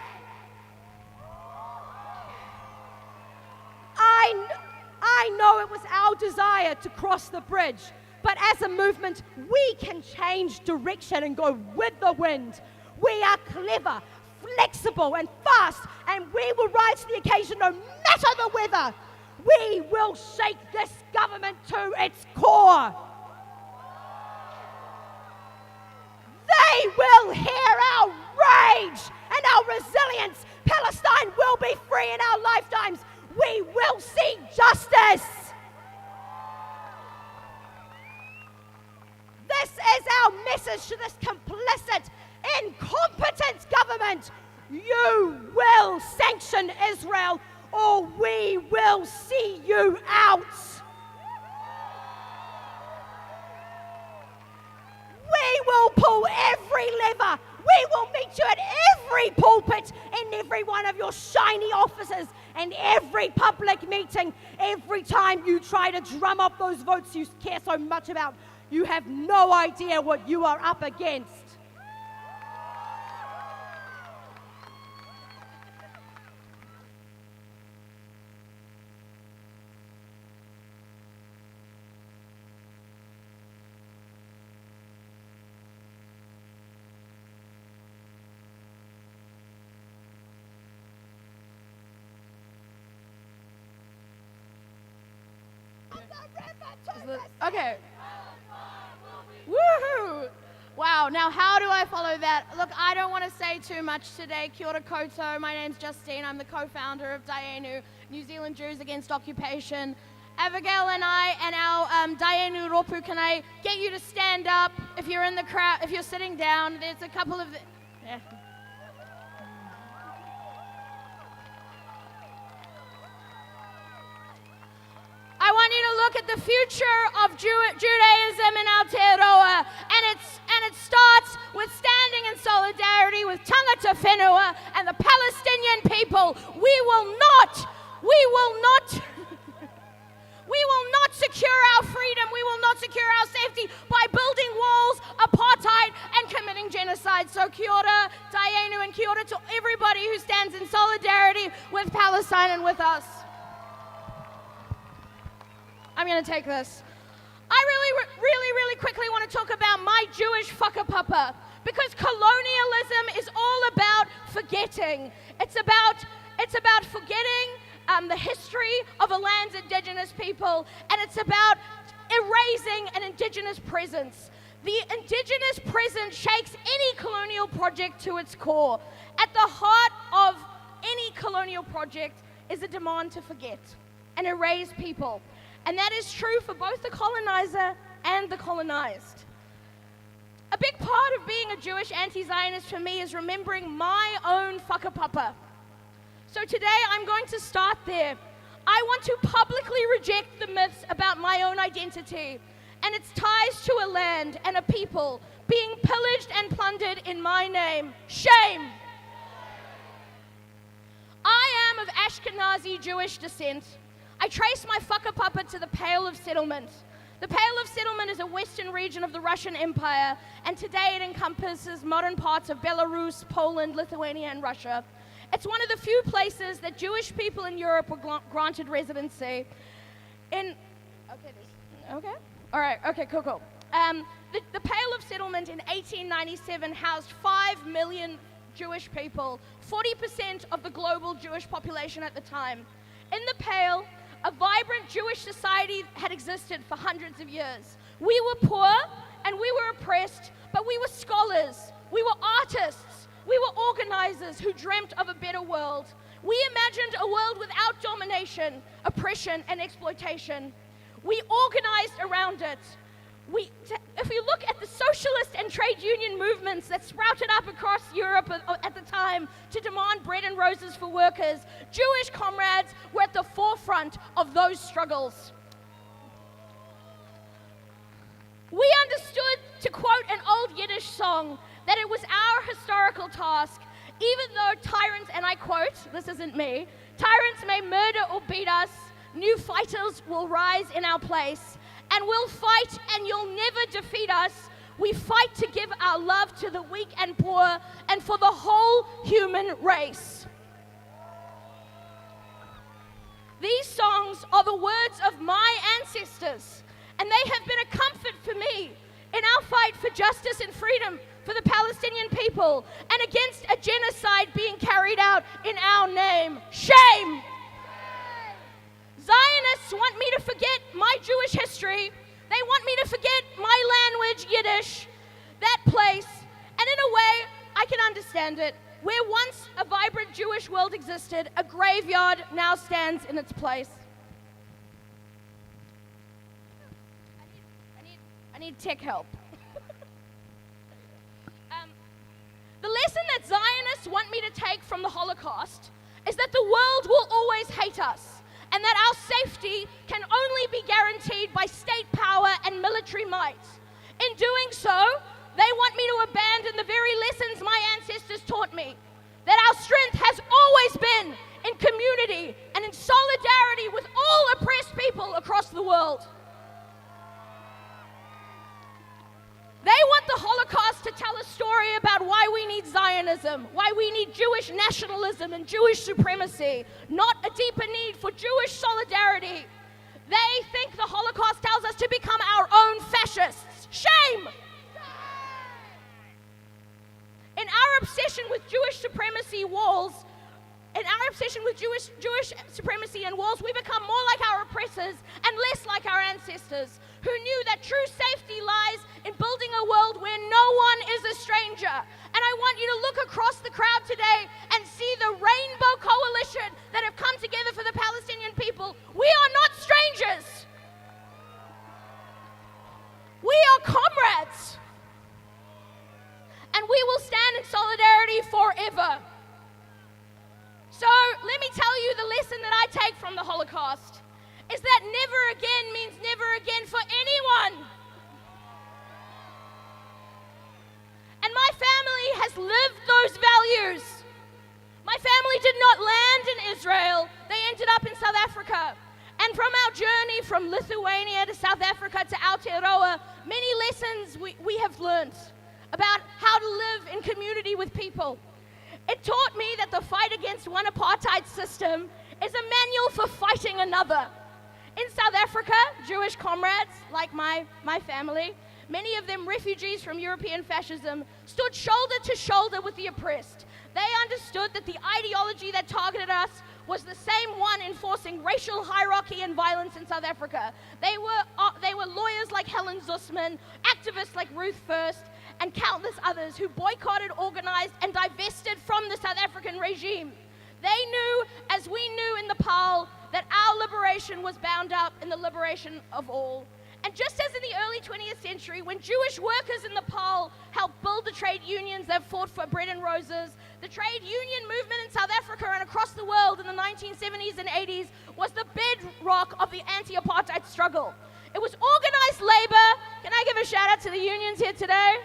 [SPEAKER 9] I know it was our desire to cross the bridge, but as a movement, we can change direction and go with the wind. We are clever, flexible, and fast, and we will rise to the occasion no matter the weather. We will shake this government to its core. They will hear our rage and our resilience. Palestine will be free in our lifetimes. We will see justice. This is our message to this complicit, incompetent government. You will sanction Israel, or we will see you out. We will pull every lever. We will meet you at every pulpit, in every one of your shiny offices, and every public meeting. Every time you try to drum up those votes you care so much about, you have no idea what you are up against.
[SPEAKER 10] Okay. Woohoo! Wow, now how do I follow that? Look, I don't want to say too much today. Kia ora koutou. My name's Justine. I'm the co-founder of Dayenu, New Zealand Jews Against Occupation. Abigail and I and our Dayenu Ropu, can I get you to stand up if you're in the crowd, if you're sitting down? There's a couple of... Yeah. I want you to look at the future of Judaism in Aotearoa, and it starts with standing in solidarity with tangata whenua and the Palestinian people. We will not secure our freedom, we will not secure our safety by building walls, apartheid, and committing genocide. So kia ora, Dayenu, and kia ora to everybody who stands in solidarity with Palestine and with us. I'm going to take this. I really quickly want to talk about my Jewish whakapapa, because colonialism is all about forgetting. It's about forgetting the history of a land's indigenous people, and it's about erasing an indigenous presence. The indigenous presence shakes any colonial project to its core. At the heart of any colonial project is a demand to forget and erase people. And that is true for both the colonizer and the colonized. A big part of being a Jewish anti-Zionist for me is remembering my own whakapapa. So today I'm going to start there. I want to publicly reject the myths about my own identity and its ties to a land and a people being pillaged and plundered in my name. Shame! I am of Ashkenazi Jewish descent. I trace my whakapapa to the Pale of Settlement. The Pale of Settlement is a western region of the Russian Empire, and today it encompasses modern parts of Belarus, Poland, Lithuania, and Russia. It's one of the few places that Jewish people in Europe were granted residency. Cool. The Pale of Settlement in 1897 housed 5 million Jewish people, 40% of the global Jewish population at the time. In the Pale, a vibrant Jewish society had existed for hundreds of years. We were poor and we were oppressed, but we were scholars, we were artists, we were organizers who dreamt of a better world. We imagined a world without domination, oppression, and exploitation. We organized around it. If you look at the socialist and trade union movements that sprouted up across Europe at the time to demand bread and roses for workers, Jewish comrades were at the forefront of those struggles. We understood, to quote an old old Yiddish song that it was our historical task, even though tyrants, and I quote, this isn't me, tyrants may murder or beat us, new fighters will rise in our place, and we'll fight and you'll never defeat us. We fight to give our love to the weak and poor and for the whole human race. These songs are the words of my ancestors, and they have been a comfort for me in our fight for justice and freedom for the Palestinian people and against a genocide being carried out in our name. Shame! Zionists want me to forget my Jewish history. They want me to forget my language, Yiddish, that place. And in a way, I can understand it. Where once a vibrant Jewish world existed, a graveyard now stands in its place. I need tech help. The lesson that Zionists want me to take from the Holocaust is that the world will always hate us, and that our safety can only be guaranteed by state power and military might. In doing so, they want me to abandon the very lessons my ancestors taught me, that our strength has always been in community and in solidarity with all oppressed people across the world. They want the Holocaust to tell a story about why we need Zionism, why we need Jewish nationalism and Jewish supremacy, not a deeper need for Jewish solidarity. They think the Holocaust tells us to become our own fascists. Shame! In our obsession with Jewish supremacy walls, in our obsession with Jewish supremacy and walls, we become more like our oppressors and less like our ancestors, who knew that true safety lies in building a world where no one is a stranger. And I want you to look across the crowd today and see the rainbow coalition that have come together for the Palestinian people. We are not strangers. We are comrades. And we will stand in solidarity forever. So let me tell you the lesson that I take from the Holocaust is that never again means never again for anyone. And my family has lived those values. My family did not land in Israel. They ended up in South Africa. And from our journey from Lithuania to South Africa to Aotearoa, many lessons we have learned about how to live in community with people. It taught me that the fight against one apartheid system is a manual for fighting another. In South Africa, Jewish comrades, like my family, many of them refugees from European fascism, stood shoulder to shoulder with the oppressed. They understood that the ideology that targeted us was the same one enforcing racial hierarchy and violence in South Africa. They were lawyers like Helen Zusman, activists like Ruth First, and countless others who boycotted, organized, and divested from the South African regime. They knew, as we knew in Nepal, that our liberation was bound up in the liberation of all. And just as in the early 20th century, when Jewish workers in Nepal helped build the trade unions that fought for bread and roses, the trade union movement in South Africa and across the world in the 1970s and 80s was the bedrock of the anti-apartheid struggle. It was organized labor. Can I give a shout out to the unions here today?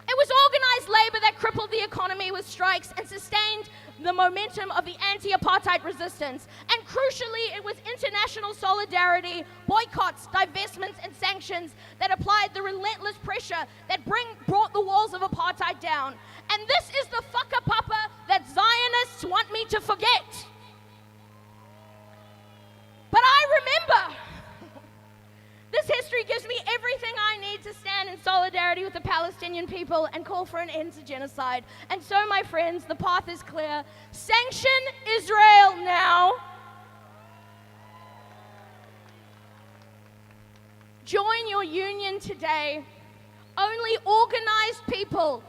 [SPEAKER 10] It was organized labor that crippled the economy with strikes and sustained the momentum of the anti-apartheid resistance. And crucially, it was international solidarity, boycotts, divestments, and sanctions that applied the relentless pressure that brought the walls of apartheid down. And this is the whakapapa that Zionists want me to forget. But I remember. This history gives me everything I need to stand in solidarity with the Palestinian people and call for an end to genocide. And so, my friends, the path is clear. Sanction Israel now. Join your union today. Only organized people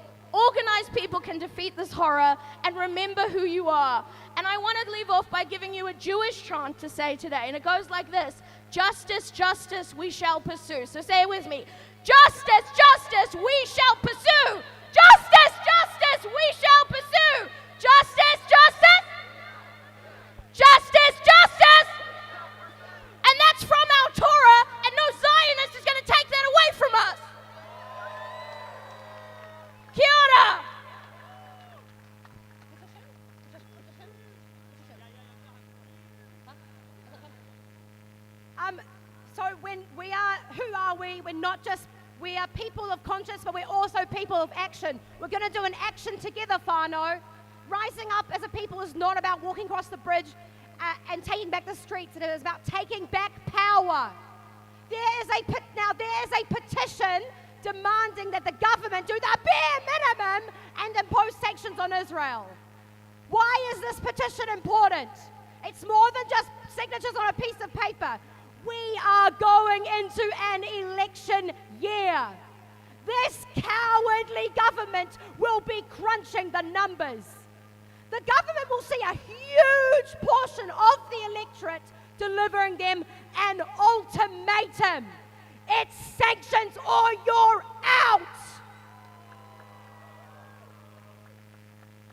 [SPEAKER 10] can defeat this horror, and remember who you are. And I want to leave off by giving you a Jewish chant to say today, and it goes like this: justice, justice, we shall pursue. So say it with me. Justice, justice, we shall pursue. Justice, justice, we shall pursue. Justice, justice. Justice, justice. And that's from our Torah, and no Zionist is going to take that away from
[SPEAKER 9] who are we? We are people of conscience, but we're also people of action. We're going to do an action together, whānau. Rising up as a people is not about walking across the bridge and taking back the streets. It is about taking back power. There is a petition demanding that the government do the bare minimum and impose sanctions on Israel. Why is this petition important? It's more than just signatures on a piece of paper. We are going into an election year. This cowardly government will be crunching the numbers. The government will see a huge portion of the electorate delivering them an ultimatum. It's sanctions or you're out.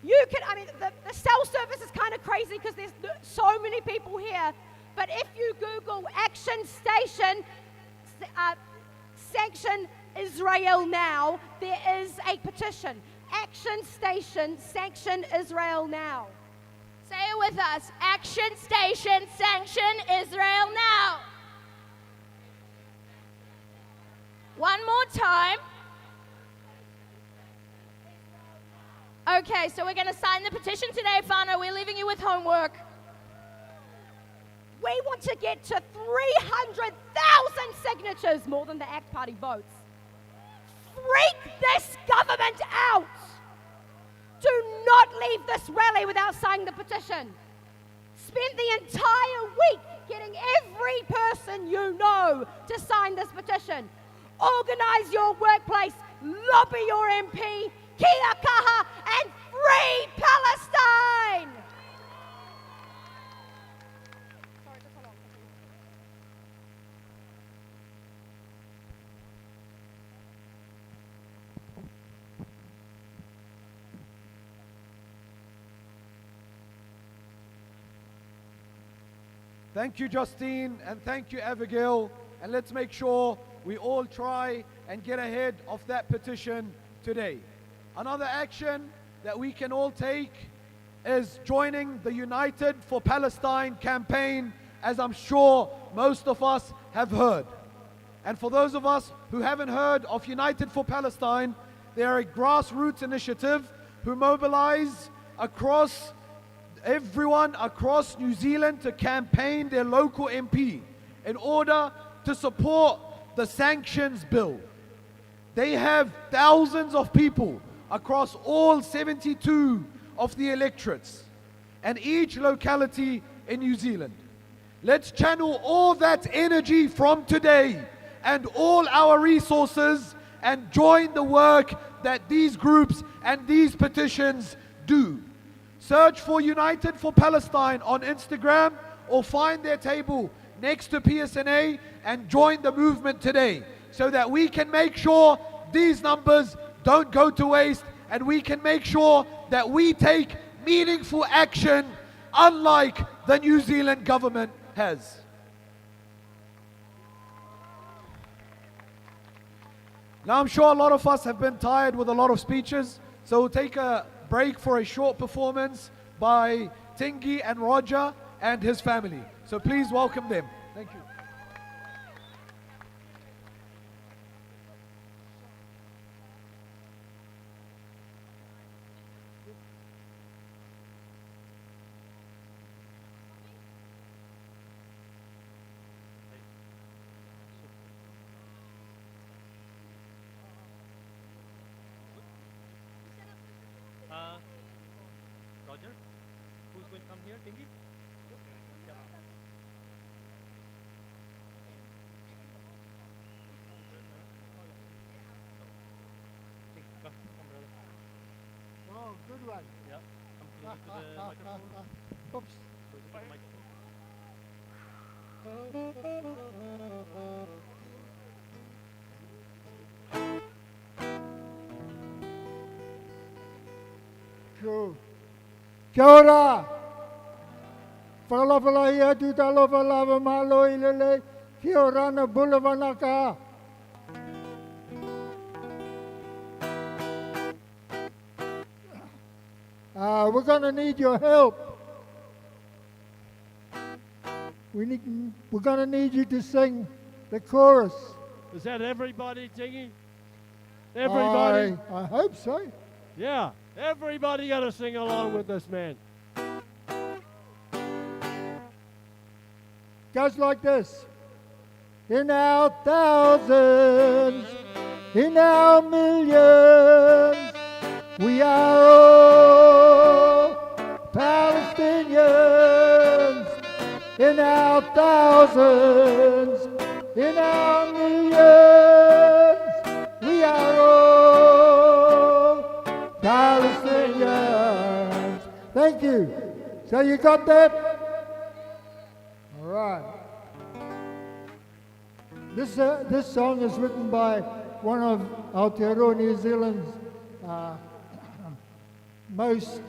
[SPEAKER 9] The cell service is kind of crazy because there's so many people here. But if you Google Action Station, Sanction Israel Now, there is a petition. Action Station, Sanction Israel Now.
[SPEAKER 10] Say it with us. Action Station, sanction Israel now. One more time. Okay, so we're going to sign the petition today, whānau. We're leaving you with homework.
[SPEAKER 9] We want to get to 300,000 signatures, more than the ACT Party votes. Freak this government out. Do not leave this rally without signing the petition. Spend the entire week getting every person you know to sign this petition. Organize your workplace, lobby your MP, kia kaha, and free Palestine!
[SPEAKER 5] Thank you, Justine, and thank you, Abigail. And let's make sure we all try and get ahead of that petition today. Another action that we can all take is joining the United for Palestine campaign, as I'm sure most of us have heard. And for those of us who haven't heard of United for Palestine, they are a grassroots initiative who mobilize everyone across New Zealand to campaign their local MP in order to support the sanctions bill. They have thousands of people across all 72 of the electorates and each locality in New Zealand. Let's channel all that energy from today and all our resources and join the work that these groups and these petitions do. Search for United for Palestine on Instagram or find their table next to PSNA and join the movement today so that we can make sure these numbers don't go to waste and we can make sure that we take meaningful action unlike the New Zealand government has. Now I'm sure a lot of us have been tired with a lot of speeches, so we'll take a break for a short performance by Tingi and Roger and his family. So please welcome them. Thank you.
[SPEAKER 11] Roger, who's going to come here? Tingy? Come, brother.
[SPEAKER 12] Oh, good one.
[SPEAKER 11] Yeah, come closer to the microphone.
[SPEAKER 12] Oops.
[SPEAKER 11] Closer to the microphone.
[SPEAKER 12] Kia ora. Whakalawhalahi atu talofa lava malo i lele. Kia ora na bulawanaka. We're going to need your help. We're going to need you to sing the chorus,
[SPEAKER 13] Is that everybody, Tingy? Everybody?
[SPEAKER 12] I hope so.
[SPEAKER 13] Yeah, everybody got to sing along with this man.
[SPEAKER 12] Goes like this. In our thousands, in our millions, we are all Palestinians. In our thousands, in our millions, we are all Palestinians. Thank you. So you got that? All right. This song is written by one of Aotearoa, New Zealand's most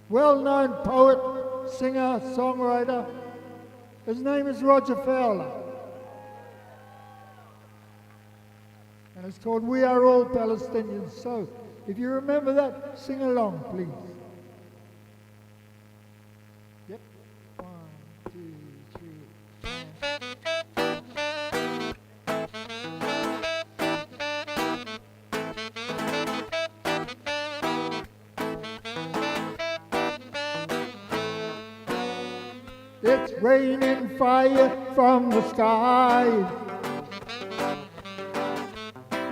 [SPEAKER 12] well-known poet, singer, songwriter. His name is Roger Fowler. And it's called We Are All Palestinians. So, if you remember that, sing along, please. Yep. 1, 2, 3. It's raining fire from the sky.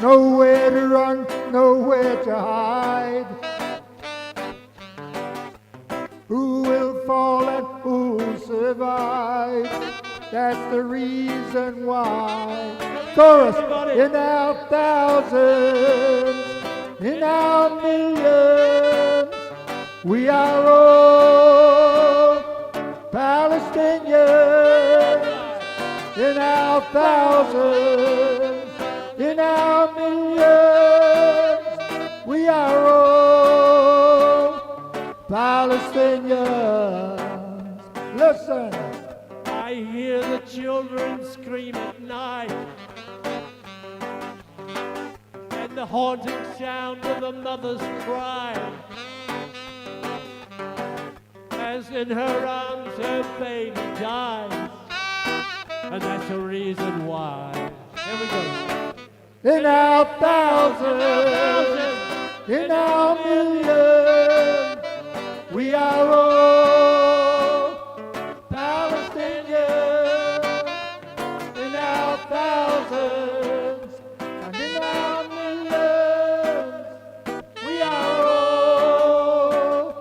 [SPEAKER 12] Nowhere to run, nowhere to hide. Who will fall and who will survive? That's the reason why. Chorus, in our thousands, in our millions, we are all Palestinians. In our thousands, in our millions, we are all Palestinians. Listen.
[SPEAKER 13] I hear the children scream at night, and the haunting sound of a mother's cry, as in her arms her baby dies, and that's the reason why. Here we go.
[SPEAKER 12] In our thousands, in our millions, we are all Palestinians. In our thousands and in our millions, we are all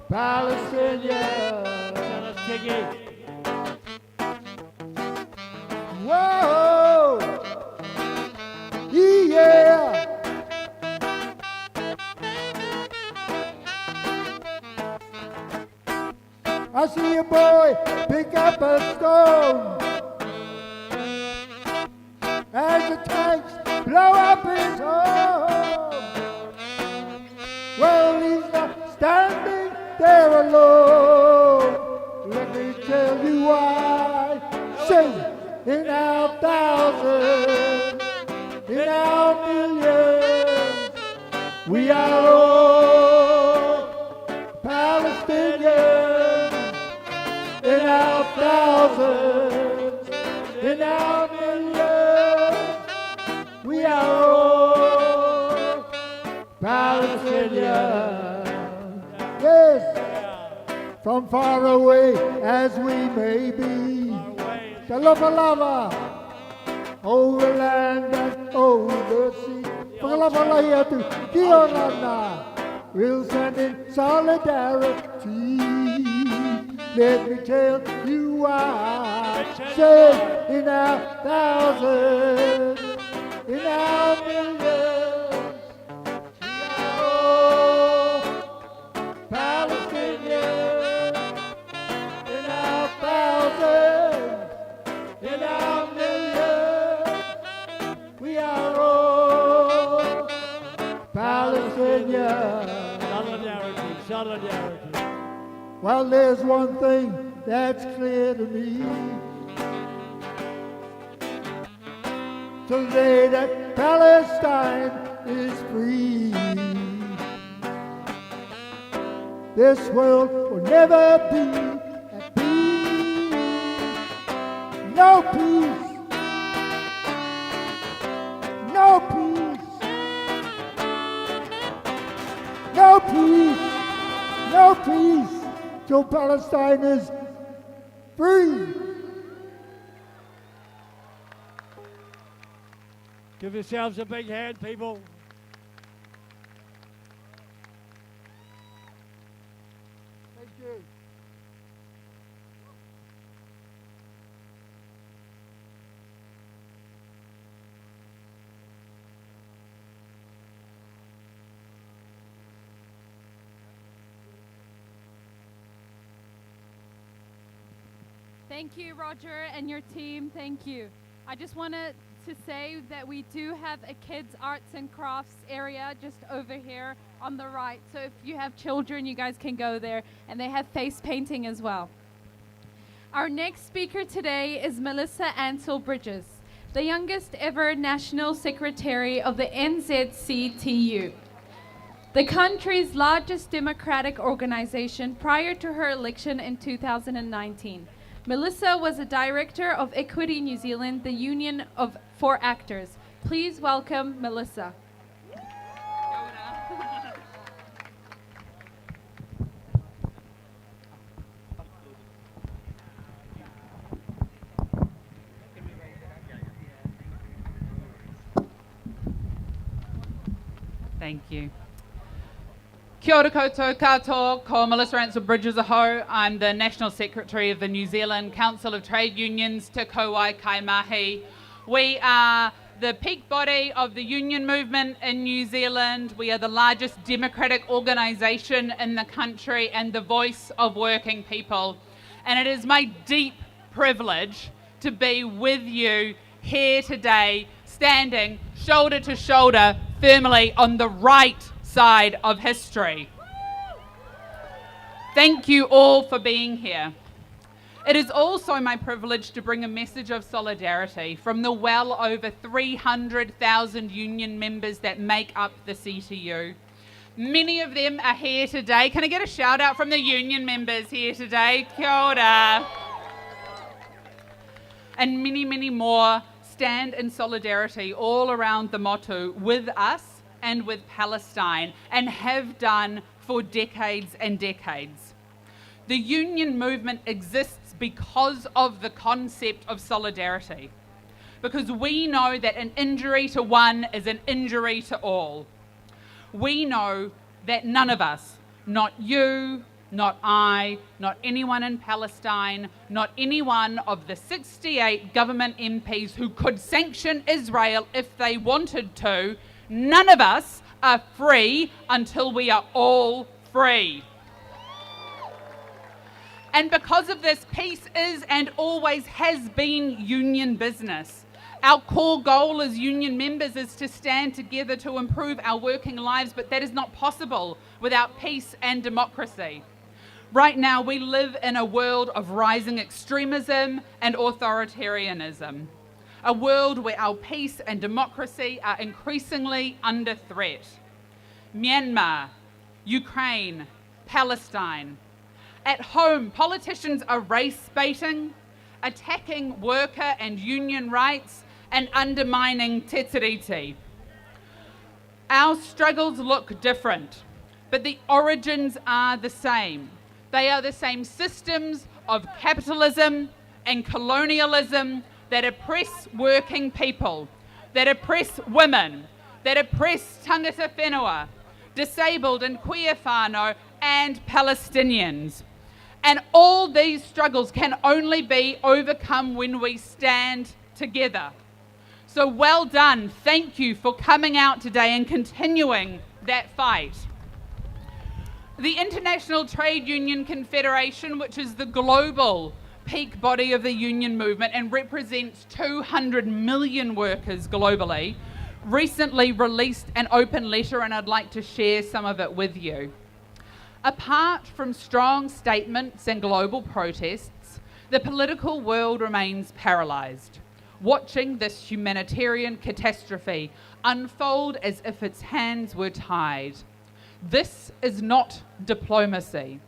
[SPEAKER 12] Palestinians.
[SPEAKER 13] Tell us, Tiggy.
[SPEAKER 12] Whoa! Yeah! I see a boy pick up a stone as the tanks blow up his home. Well, he's not standing there alone. Let me tell you why. Sing in our thousands, in our millions, we are all Palestinians. In our thousands, in our millions, we are all Palestinians. Yes, from far away as we may be, Kalapalava, over land and over sea, Kalapalaya Kiorana, we'll stand in solidarity. Let me tell you why. Say in our thousands, in our millions, we are all Palestinians. In our thousands, in our millions, we are all Palestinians.
[SPEAKER 13] Solidarity, solidarity.
[SPEAKER 12] Well, there's one thing that's clear to me. Today that Palestine is free. This world will never be at peace. No peace until Palestine is free.
[SPEAKER 13] Give yourselves a big hand, people.
[SPEAKER 12] Thank you.
[SPEAKER 7] Thank you, Roger, and your team. Thank you. I just wanted to say that we do have a kids' arts and crafts area just over here on the right. So if you have children, you guys can go there. And they have face painting as well. Our next speaker today is Melissa Ansell Bridges, the youngest ever National Secretary of the NZCTU, the country's largest democratic organization prior to her election in 2019. Melissa was a director of Equity New Zealand, the union for actors. Please welcome Melissa.
[SPEAKER 14] Thank you. Kia ora koutou katoa, ko Melissa Ansell Bridges aho. I'm the National Secretary of the New Zealand Council of Trade Unions, Te Kauai Kai Mahi. We are the peak body of the union movement in New Zealand. We are the largest democratic organisation in the country and the voice of working people. And it is my deep privilege to be with you here today, standing shoulder to shoulder, firmly on the right side of history. Thank you all for being here. It is also my privilege to bring a message of solidarity from the well over 300,000 union members that make up the CTU. Many of them are here today. Can I get a shout out from the union members here today? Kia ora. And many, many more stand in solidarity all around the motu with us and with Palestine, and have done for decades and decades. The union movement exists because of the concept of solidarity, because we know that an injury to one is an injury to all. We know that none of us, not you, not I, not anyone in Palestine, not any one of the 68 government MPs who could sanction Israel if they wanted to, none of us are free until we are all free. And because of this, peace is and always has been union business. Our core goal as union members is to stand together to improve our working lives, but that is not possible without peace and democracy. Right now, we live in a world of rising extremism and authoritarianism. A world where our peace and democracy are increasingly under threat. Myanmar, Ukraine, Palestine. At home, politicians are race baiting, attacking worker and union rights, and undermining te tiriti. Our struggles look different, but the origins are the same. They are the same systems of capitalism and colonialism that oppress working people, that oppress women, that oppress tangata whenua, disabled and queer whānau, and Palestinians. And all these struggles can only be overcome when we stand together. So well done. Thank you for coming out today and continuing that fight. The International Trade Union Confederation, which is the global peak body of the union movement and represents 200 million workers globally, recently released an open letter, and I'd like to share some of it with you. Apart from strong statements and global protests, the political world remains paralysed, watching this humanitarian catastrophe unfold as if its hands were tied. This is not diplomacy.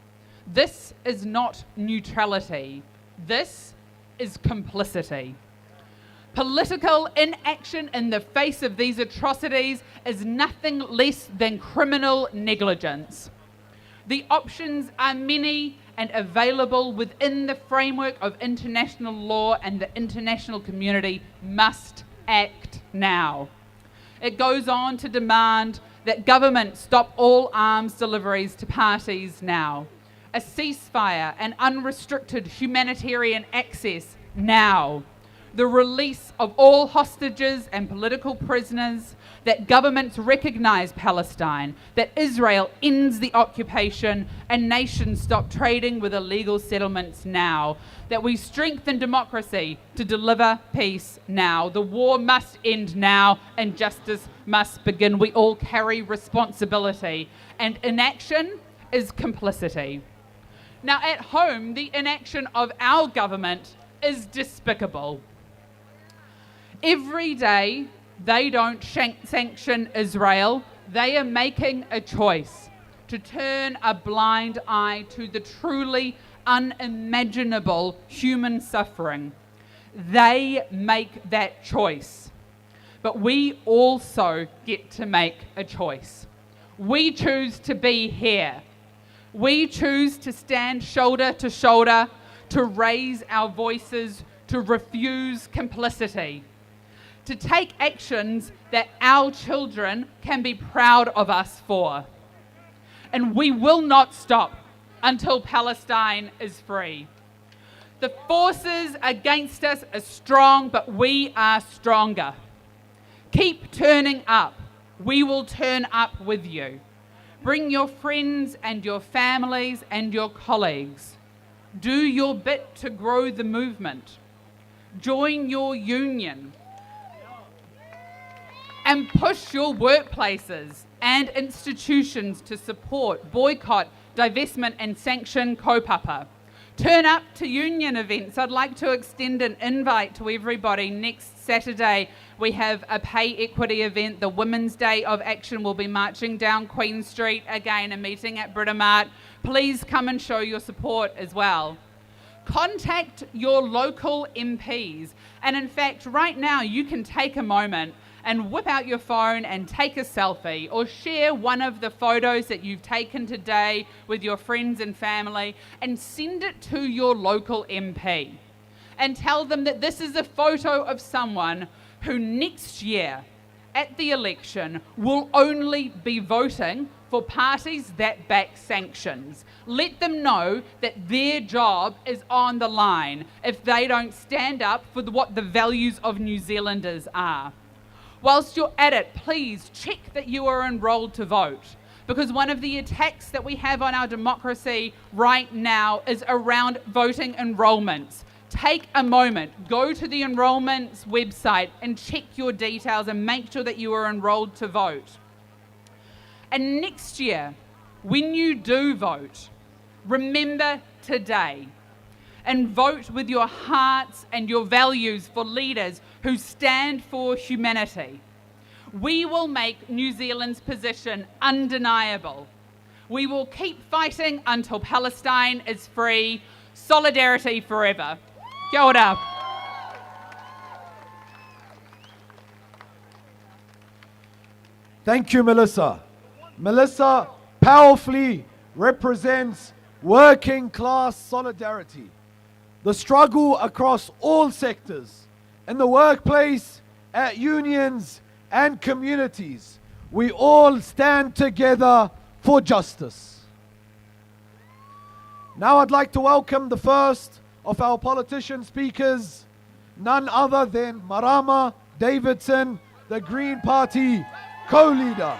[SPEAKER 14] This is not neutrality. This is complicity. Political inaction in the face of these atrocities is nothing less than criminal negligence. The options are many and available within the framework of international law, and the international community must act now. It goes on to demand that government stop all arms deliveries to parties now, a ceasefire and unrestricted humanitarian access now, the release of all hostages and political prisoners, that governments recognise Palestine, that Israel ends the occupation, and nations stop trading with illegal settlements now, that we strengthen democracy to deliver peace now. The war must end now, and justice must begin. We all carry responsibility, and inaction is complicity. Now, at home, the inaction of our government is despicable. Every day, they don't sanction Israel. They are making a choice to turn a blind eye to the truly unimaginable human suffering. They make that choice. But we also get to make a choice. We choose to be here. We choose to stand shoulder to shoulder, to raise our voices, to refuse complicity, to take actions that our children can be proud of us for. And we will not stop until Palestine is free. The forces against us are strong, but we are stronger. Keep turning up. We will turn up with you. Bring your friends and your families and your colleagues. Do your bit to grow the movement. Join your union. And push your workplaces and institutions to support, boycott, divestment and sanction kaupapa. Turn up to union events. I'd like to extend an invite to everybody. Next Saturday we have a pay equity event. The Women's Day of Action will be marching down Queen Street, again a meeting at Britomart. Please come and show your support as well. Contact your local MPs, and in fact right now you can take a moment and whip out your phone and take a selfie, or share one of the photos that you've taken today with your friends and family and send it to your local MP and tell them that this is a photo of someone who next year at the election will only be voting for parties that back sanctions. Let them know that their job is on the line if they don't stand up for what the values of New Zealanders are. Whilst you're at it, please check that you are enrolled to vote, because one of the attacks that we have on our democracy right now is around voting enrolments. Take a moment, go to the enrolments website and check your details and make sure that you are enrolled to vote. And next year, when you do vote, remember today and vote with your hearts and your values for leaders who stand for humanity. We will make New Zealand's position undeniable. We will keep fighting until Palestine is free. Solidarity forever. Kia ora.
[SPEAKER 5] Thank you, Melissa. Melissa powerfully represents working class solidarity. The struggle across all sectors, in the workplace, at unions and communities. We all stand together for justice. Now I'd like to welcome the first of our politician speakers, none other than Marama Davidson, the Green Party co-leader,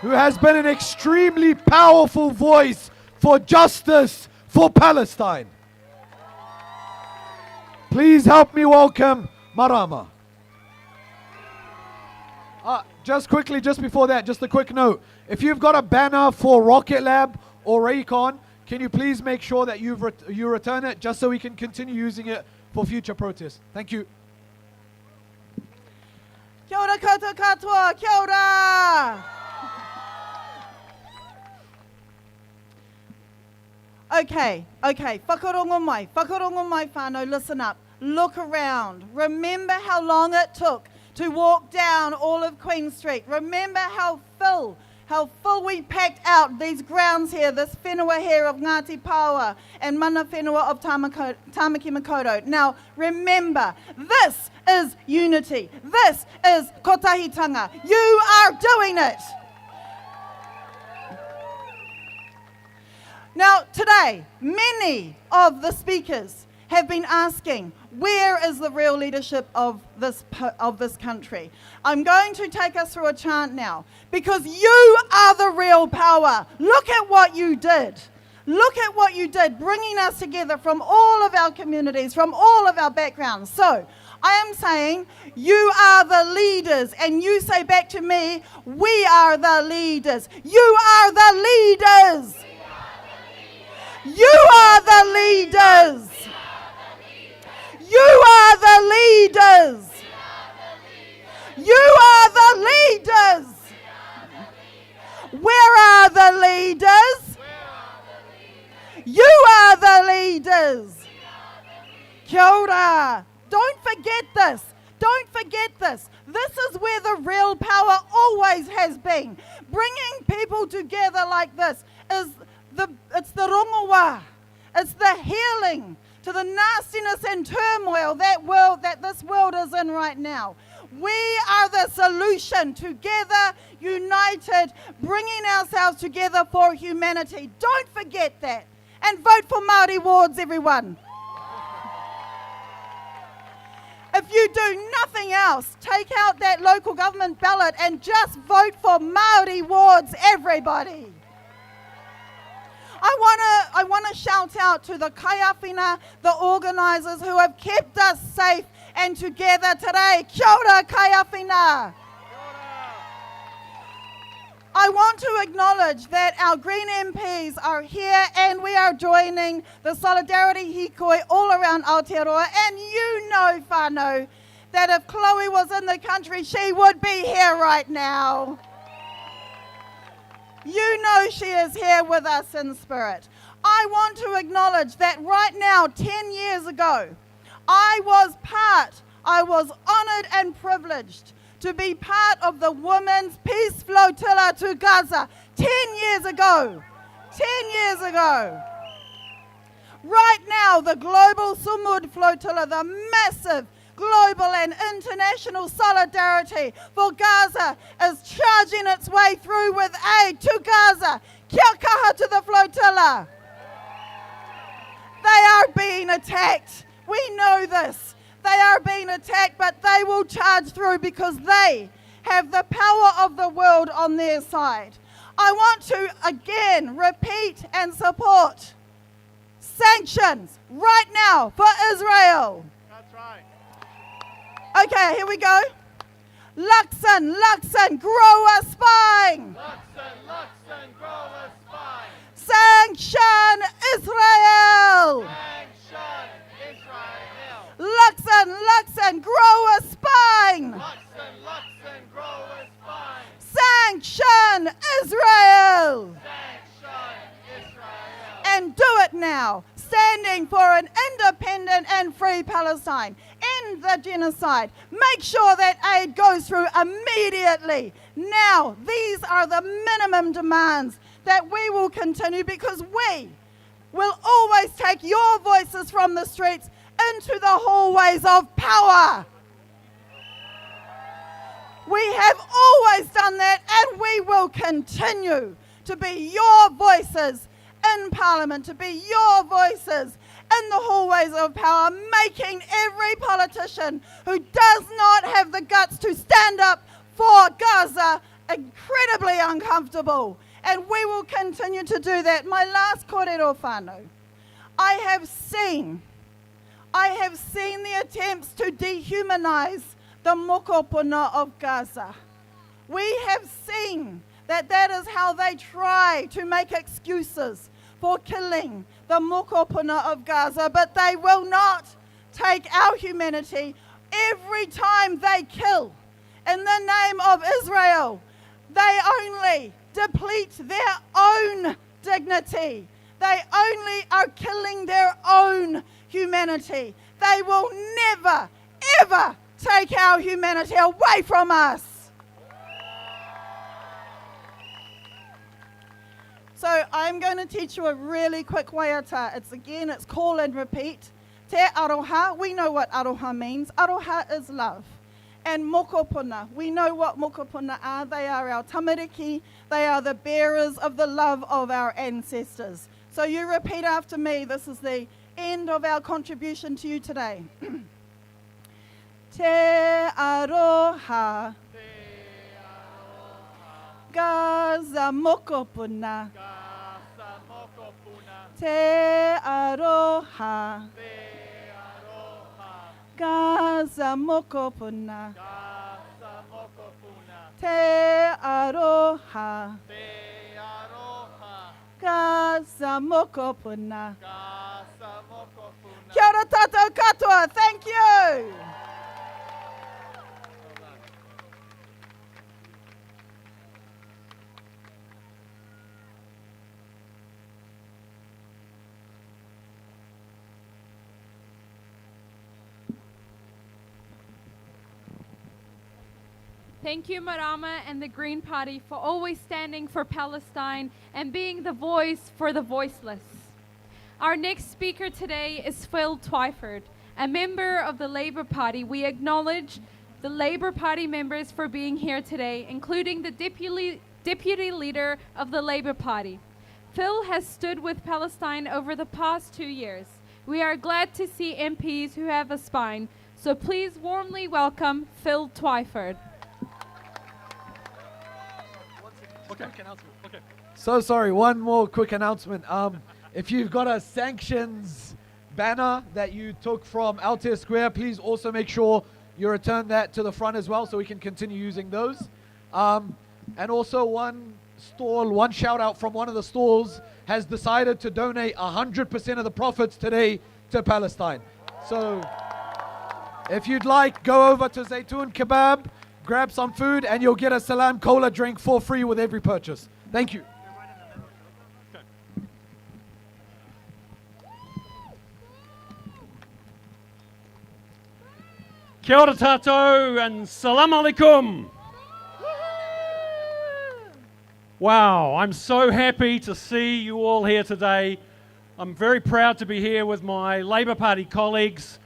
[SPEAKER 5] who has been an extremely powerful voice for justice for Palestine. Please help me welcome Marama. Just quickly, just before that, just a quick note. If you've got a banner for Rocket Lab or Raycon, can you please make sure that you return it, just so we can continue using it for future protests? Thank you.
[SPEAKER 15] Kia ora koutou katoa, kia ora! Okay, whakarongo mai whānau, listen up, look around, remember how long it took to walk down all of Queen Street, remember how how full we packed out these grounds here, this whenua here of Ngāti Paoa and mana whenua of Tamaki Makaurau. Now, remember, this is unity. This is kotahitanga. You are doing it. Now, today, many of the speakers have been asking, where is the real leadership of this country? I'm going to take us through a chant now, because you are the real power. Look at what you did. Look at what you did, bringing us together from all of our communities, from all of our backgrounds. So, I am saying, you are the leaders, and you say back to me, we are the leaders. You are the leaders. You are the leaders. You are the leaders. You are the leaders. Where are the leaders? You are the leaders. Kia ora. Don't forget this. Don't forget this. This is where the real power always has been. Bringing people together like this it's the rongowa. It's the healing to the nastiness and turmoil that this world is in right now. We are the solution, together, united, bringing ourselves together for humanity. Don't forget that. And vote for Māori wards, everyone. If you do nothing else, take out that local government ballot and just vote for Māori wards, everybody. I want to shout out to the kaiawhina, the organisers who have kept us safe and together today. Kia ora kaiawhina. I want to acknowledge that our Green MPs are here and we are joining the Solidarity Hikoi all around Aotearoa. And you know, whānau, that if Chloe was in the country, she would be here right now. You know she is here with us in spirit. I want to acknowledge that right now, 10 years ago, I was honoured and privileged to be part of the Women's Peace Flotilla to Gaza 10 years ago. 10 years ago. Right now, the Global Sumud Flotilla, the massive global and international solidarity for Gaza, is charging its way through with aid to Gaza. Kia kaha to the flotilla. They are being attacked. We know this. They are being attacked, but they will charge through because they have the power of the world on their side. I want to again repeat and support sanctions right now for Israel.
[SPEAKER 11] That's right.
[SPEAKER 15] Okay, here we go. Luxon, grow a spine.
[SPEAKER 11] Luxon, grow a spine.
[SPEAKER 15] Sanction Israel.
[SPEAKER 11] Sanction Israel.
[SPEAKER 15] Luxon, grow a spine.
[SPEAKER 11] Luxon, grow a spine.
[SPEAKER 15] Sanction Israel.
[SPEAKER 11] Sanction Israel.
[SPEAKER 15] And do it now. Standing for an independent and free Palestine. End the genocide. Make sure that aid goes through immediately. Now, these are the minimum demands that we will continue, because we will always take your voices from the streets into the hallways of power. We have always done that, and we will continue to be your voices in Parliament, to be your voices in the hallways of power, making every politician who does not have the guts to stand up for Gaza incredibly uncomfortable. And we will continue to do that. My last kōrero whānau. I have seen the attempts to dehumanize the mokopuna of Gaza. We have seen that is how they try to make excuses for killing the mokopuna of Gaza, but they will not take our humanity. Every time they kill in the name of Israel, they only deplete their own dignity. They only are killing their own humanity. They will never, ever take our humanity away from us. So I'm going to teach you a really quick waiata. It's call and repeat. Te aroha, we know what aroha means. Aroha is love. And mokopuna, we know what mokopuna are. They are our tamariki. They are the bearers of the love of our ancestors. So you repeat after me. This is the end of our contribution to you today. Te aroha. Gaza mokopuna. Te aroha. Gaza mokopuna. Te aroha. Gaza mokopuna. Kia ora tātou katoa. Thank you.
[SPEAKER 7] Thank you, Marama and the Green Party, for always standing for Palestine and being the voice for the voiceless. Our next speaker today is Phil Twyford, a member of the Labour Party. We acknowledge the Labour Party members for being here today, including the deputy leader of the Labour Party. Phil has stood with Palestine over the past 2 years. We are glad to see MPs who have a spine, so please warmly welcome Phil Twyford.
[SPEAKER 5] So sorry, one more quick announcement. If you've got a sanctions banner that you took from Aotearoa Square, please also make sure you return that to the front as well so we can continue using those. And also one shout out from one of the stalls has decided to donate 100% of the profits today to Palestine. So if you'd like, go over to Zaytoon Kebab, grab some food, and you'll get a Salam Cola drink for free with every purchase. Thank you.
[SPEAKER 13] Kia ora tātou and salam alaikum. Wow, I'm so happy to see you all here today. I'm very proud to be here with my Labour Party colleagues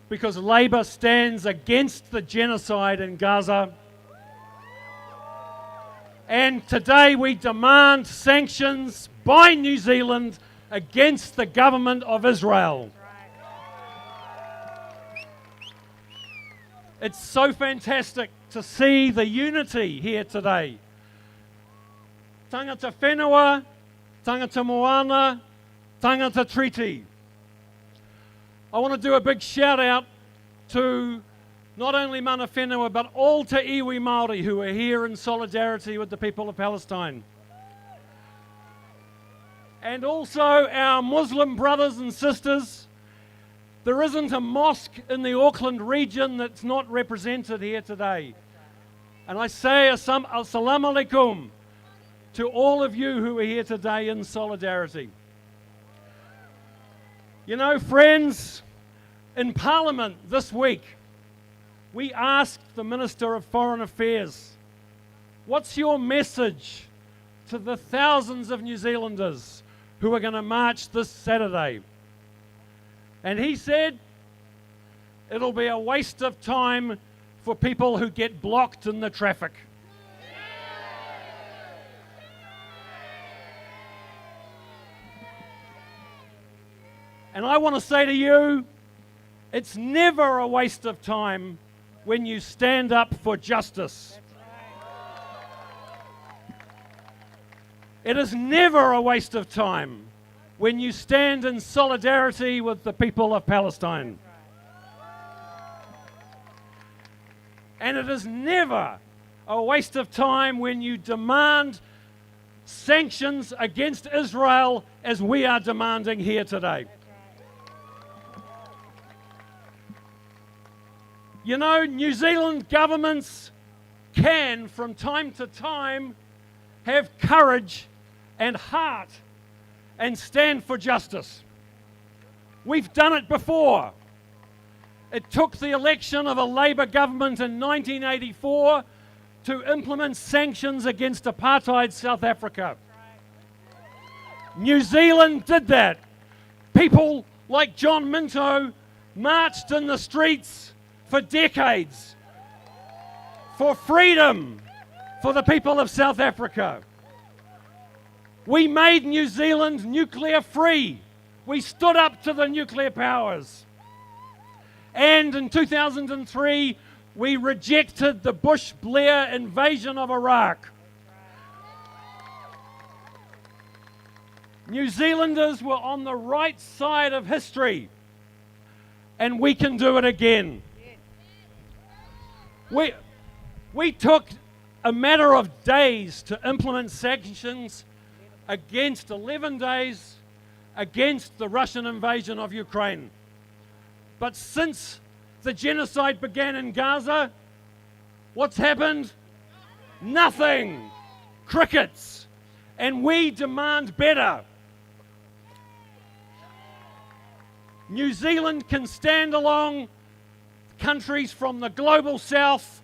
[SPEAKER 13] because Labour stands against the genocide in Gaza. And today we demand sanctions by New Zealand against the government of Israel. It's so fantastic to see the unity here today. Tangata whenua, tangata moana, tangata treaty. I want to do a big shout out to not only mana whenua but all te iwi Māori who are here in solidarity with the people of Palestine. And also our Muslim brothers and sisters. There isn't a mosque in the Auckland region that's not represented here today. And I say assalamu alaikum to all of you who are here today in solidarity. You know, friends, in Parliament this week, we asked the Minister of Foreign Affairs, what's your message to the thousands of New Zealanders who are going to march this Saturday? And he said, it'll be a waste of time for people who get blocked in the traffic. And I want to say to you, it's never a waste of time when you stand up for justice. It is never a waste of time when you stand in solidarity with the people of Palestine. And it is never a waste of time when you demand sanctions against Israel as we are demanding here today. You know, New Zealand governments can, from time to time, have courage and heart and stand for justice. We've done it before. It took the election of a Labour government in 1984 to implement sanctions against apartheid South Africa. New Zealand did that. People like John Minto marched in the streets for decades for freedom for the people of South Africa. We made New Zealand nuclear free. We stood up to the nuclear powers. And in 2003, we rejected the Bush-Blair invasion of Iraq. New Zealanders were on the right side of history, and we can do it again. We took a matter of days to implement sanctions against 11 days against the Russian invasion of Ukraine. But since the genocide began in Gaza, what's happened? Nothing. Crickets. And we demand better. New Zealand can stand along countries from the global south,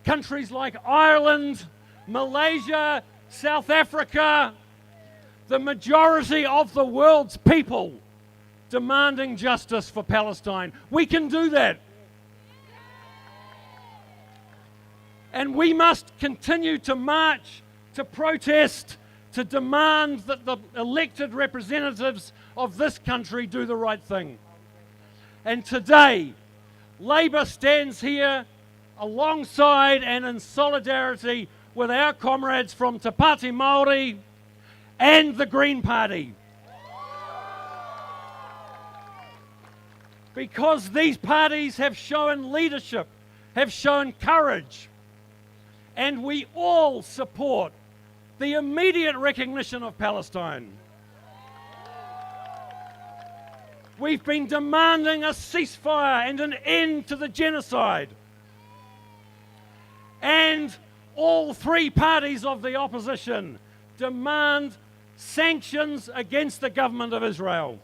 [SPEAKER 13] countries like Ireland, Malaysia, South Africa, the majority of the world's people demanding justice for Palestine. We can do that. And we must continue to march, to protest, to demand that the elected representatives of this country do the right thing. And today, Labour stands here alongside and in solidarity with our comrades from Te Pāti Māori and the Green Party. Because these parties have shown leadership, have shown courage, and we all support the immediate recognition of Palestine. We've been demanding a ceasefire and an end to the genocide. And all three parties of the opposition demand sanctions against the government of Israel.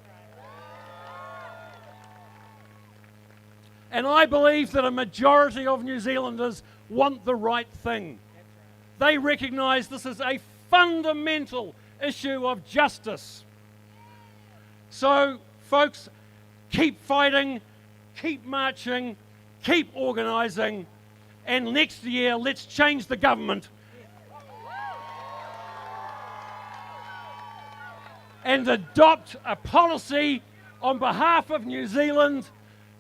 [SPEAKER 13] And I believe that a majority of New Zealanders want the right thing. They recognise this is a fundamental issue of justice. So, folks, keep fighting, keep marching, keep organising, and next year let's change the government and adopt a policy on behalf of New Zealand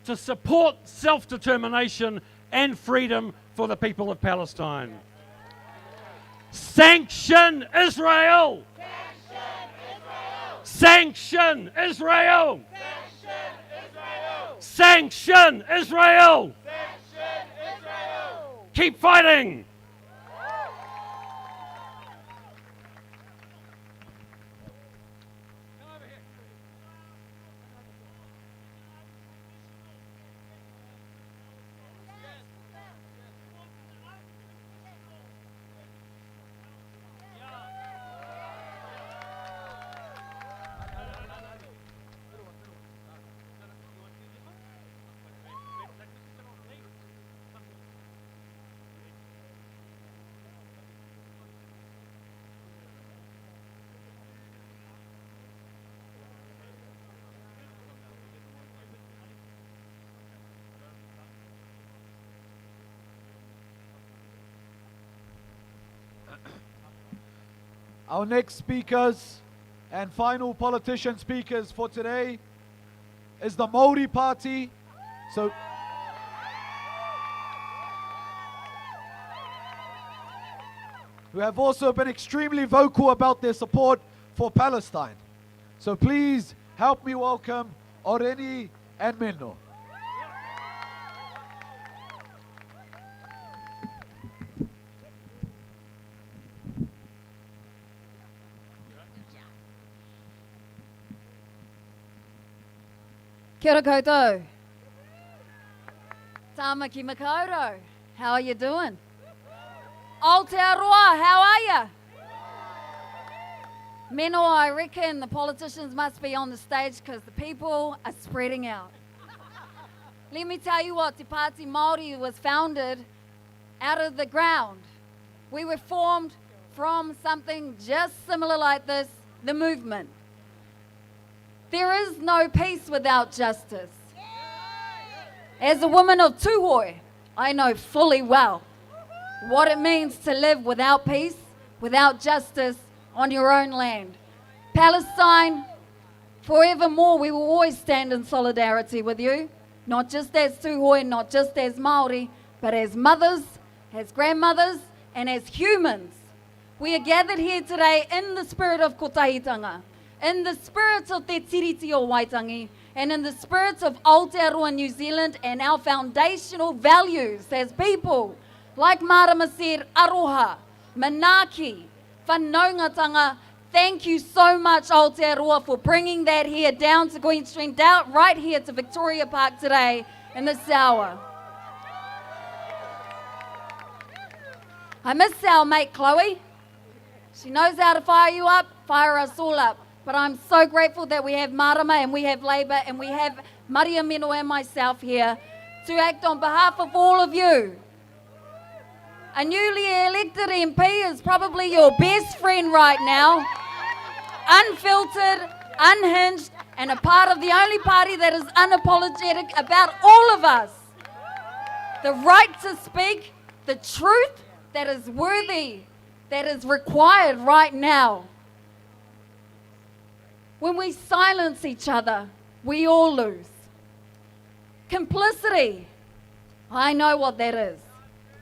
[SPEAKER 13] to support self-determination and freedom for the people of Palestine. Sanction Israel! Sanction Israel! Sanction Israel! Keep fighting!
[SPEAKER 5] Our next speakers and final politician speakers for today is the Māori Party. So, who have also been extremely vocal about their support for Palestine. So please help me welcome Oreni and Menno.
[SPEAKER 16] Kia ora koutou. Tāmaki makauro. How are you doing? Aotearoa, how are you? Meno, I reckon the politicians must be on the stage because the people are spreading out. Let me tell you what, Te Pāti Māori was founded out of the ground. We were formed from something just similar like this the movement. There is no peace without justice. As a woman of Tuhoi, I know fully well what it means to live without peace, without justice on your own land. Palestine, forevermore, we will always stand in solidarity with you, not just as Tuhoi, not just as Māori, but as mothers, as grandmothers, and as humans. We are gathered here today in the spirit of kotahitanga, in the spirit of Te Tiriti o Waitangi, and in the spirit of Aotearoa New Zealand and our foundational values as people, like Marama said, aroha, manaki, whanaungatanga. Thank you so much, Aotearoa, for bringing that here down to Queen Street, down right here to Victoria Park today in this hour. I miss our mate Chloe. She knows how to fire you up, fire us all up. But I'm so grateful that we have Marama and we have Labour and we have Maria Mino and myself here to act on behalf of all of you. A newly elected MP is probably your best friend right now, unfiltered, unhinged, and a part of the only party that is unapologetic about all of us. The right to speak the truth that is worthy, that is required right now. When we silence each other, we all lose. Complicity, I know what that is.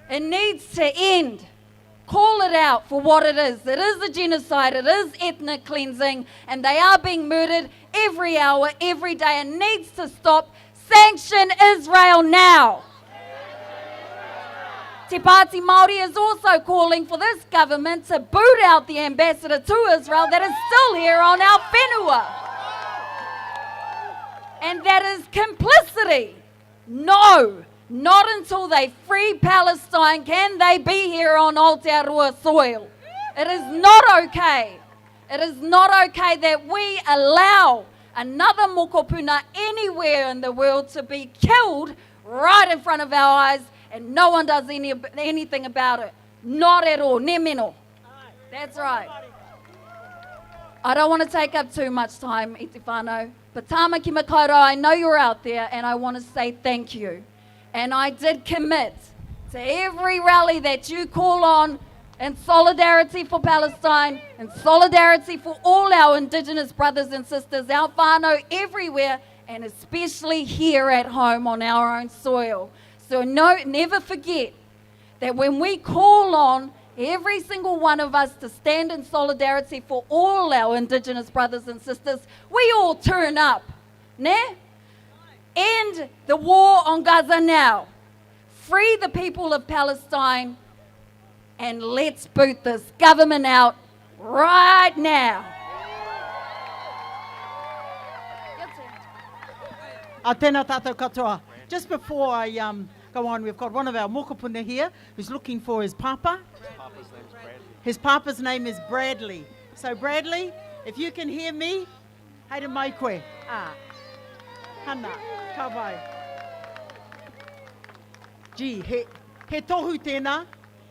[SPEAKER 16] It needs to end. Call it out for what it is. It is a genocide, it is ethnic cleansing, and they are being murdered every hour, every day. It needs to stop. Sanction Israel now. Te Pāti Māori is also calling for this government to boot out the ambassador to Israel that is still here on our whenua. And that is complicity. No, not until they free Palestine can they be here on Aotearoa soil. It is not okay. It is not okay that we allow another mokopuna anywhere in the world to be killed right in front of our eyes, and no one does anything about it. Not at all. Ne meno. That's right. I don't want to take up too much time, iti whānau, but Tāmaki Makaurau, I know you're out there, and I want to say thank you. And I did commit to every rally that you call on in solidarity for Palestine, in solidarity for all our Indigenous brothers and sisters, our whānau everywhere, and especially here at home on our own soil. So never forget that when we call on every single one of us to stand in solidarity for all our Indigenous brothers and sisters, we all turn up. Ne? End the war on Gaza now. Free the people of Palestine, and let's boot this government out right now.
[SPEAKER 8] Tēnā tātou katoa. Just before I go on, we've got one of our mokopuna here who's looking for his papa. His papa's name is Bradley. So Bradley, if you can hear me, haere mai koe. Hana, ka vai. Gee, he tohu tēnā,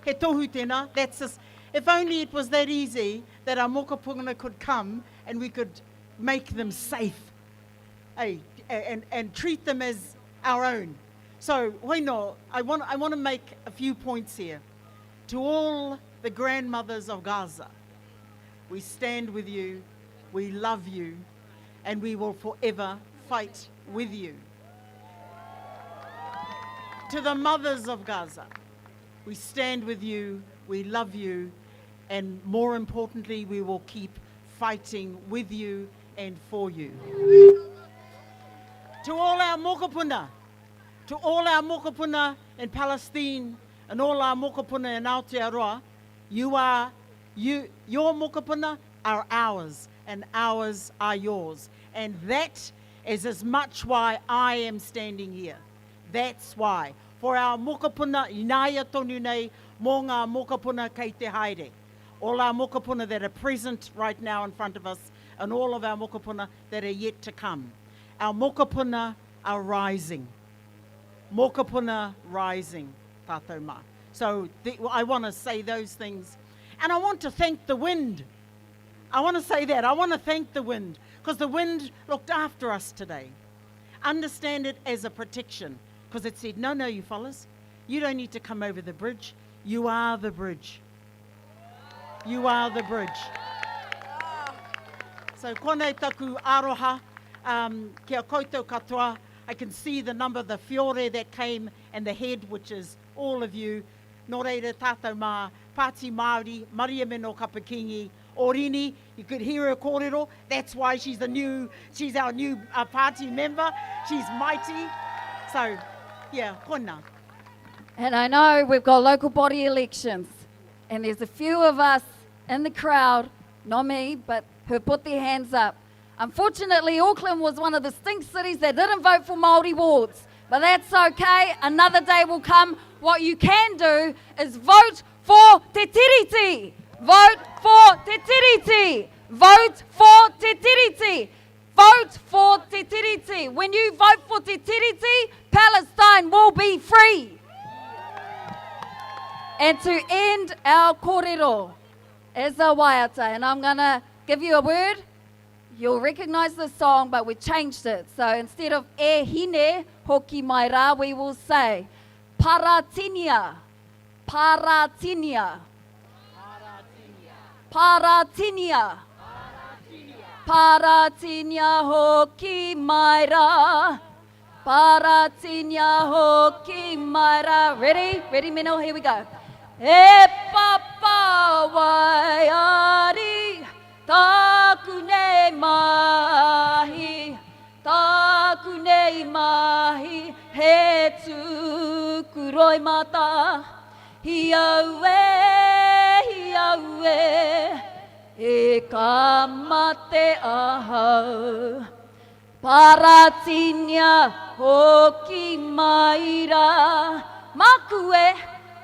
[SPEAKER 8] he tohu tēnā. That's just, if only it was that easy that our mokopuna could come and we could make them safe. Hey, and treat them as our own. So, Hoino, I want to make a few points here. To all the grandmothers of Gaza, we stand with you, we love you, and we will forever fight with you. To the mothers of Gaza, we stand with you, we love you, and more importantly, we will keep fighting with you and for you. To all our mokopuna, in Palestine and all our mokopuna in Aotearoa, your mokopuna are ours and ours are yours. And that is as much why I am standing here. That's why. For our mokopuna, inaia tonu nei, mō ngā mokopuna kei te haere. All our mokopuna that are present right now in front of us, and all of our mokopuna that are yet to come. Our mokopuna are rising. Mokopuna rising, tātou mā. So I want to say those things. And I want to thank the wind. I want to say that. I want to thank the wind, because the wind looked after us today. Understand it as a protection, because it said, no, you fellas, you don't need to come over the bridge. You are the bridge. You are the bridge. So konei taku aroha, kia koutou katoa. I can see the number of the fiore that came and the head, which is all of you. Nō reira tātou mā, Pāti Māori, Maria Meno Kapakingi, Orini, you could hear her kōrero. That's why she's our new party member. She's mighty. So, yeah, kona.
[SPEAKER 16] And I know we've got local body elections, and there's a few of us in the crowd, not me, but who put their hands up. Unfortunately, Auckland was one of the stink cities that didn't vote for Māori wards. But that's okay, another day will come. What you can do is vote for Te Tiriti. Vote for Te Tiriti. Vote for Te Tiriti. Vote for Te Tiriti. When you vote for Te Tiriti, Palestine will be free. And to end our kōrero is a waiata, and I'm going to give you a word. You'll recognise the song, but we changed it. So instead of e hine hoki mai rā, we will say paratinia, paratinia, paratinia, paratinia hoki mai rā, paratinia hoki mai rā. Ready? Ready, Mino? Here we go. E papa wai ari, taku nei mahi, taku nei mahi, he tūkuroi mata, hi aue, e ka mate ahau. Paratinia hoki mai rā, makue,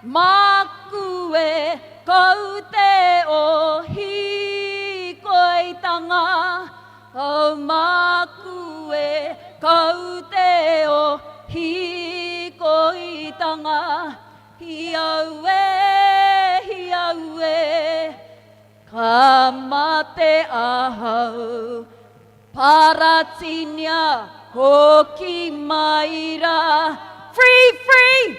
[SPEAKER 16] makue, kou te ohi koitanga, o makue, kou te ohi koitanga, hi aue, ka mate ahau. Paratinia hoki mai rā, free, free,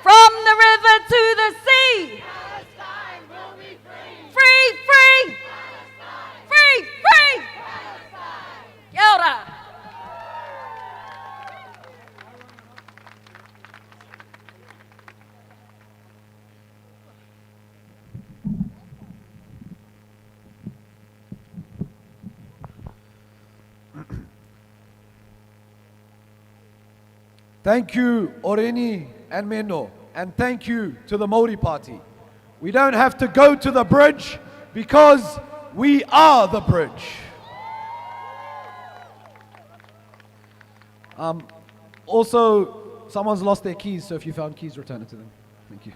[SPEAKER 16] from the river to the sea.
[SPEAKER 11] Palestine will be free.
[SPEAKER 16] Free, free, free, free. Kia ora.
[SPEAKER 5] Thank you, Oreni and Meno, and thank you to the Māori Party. We don't have to go to the bridge because we are the bridge. Also, someone's lost their keys, so if you found keys, return it to them. Thank you.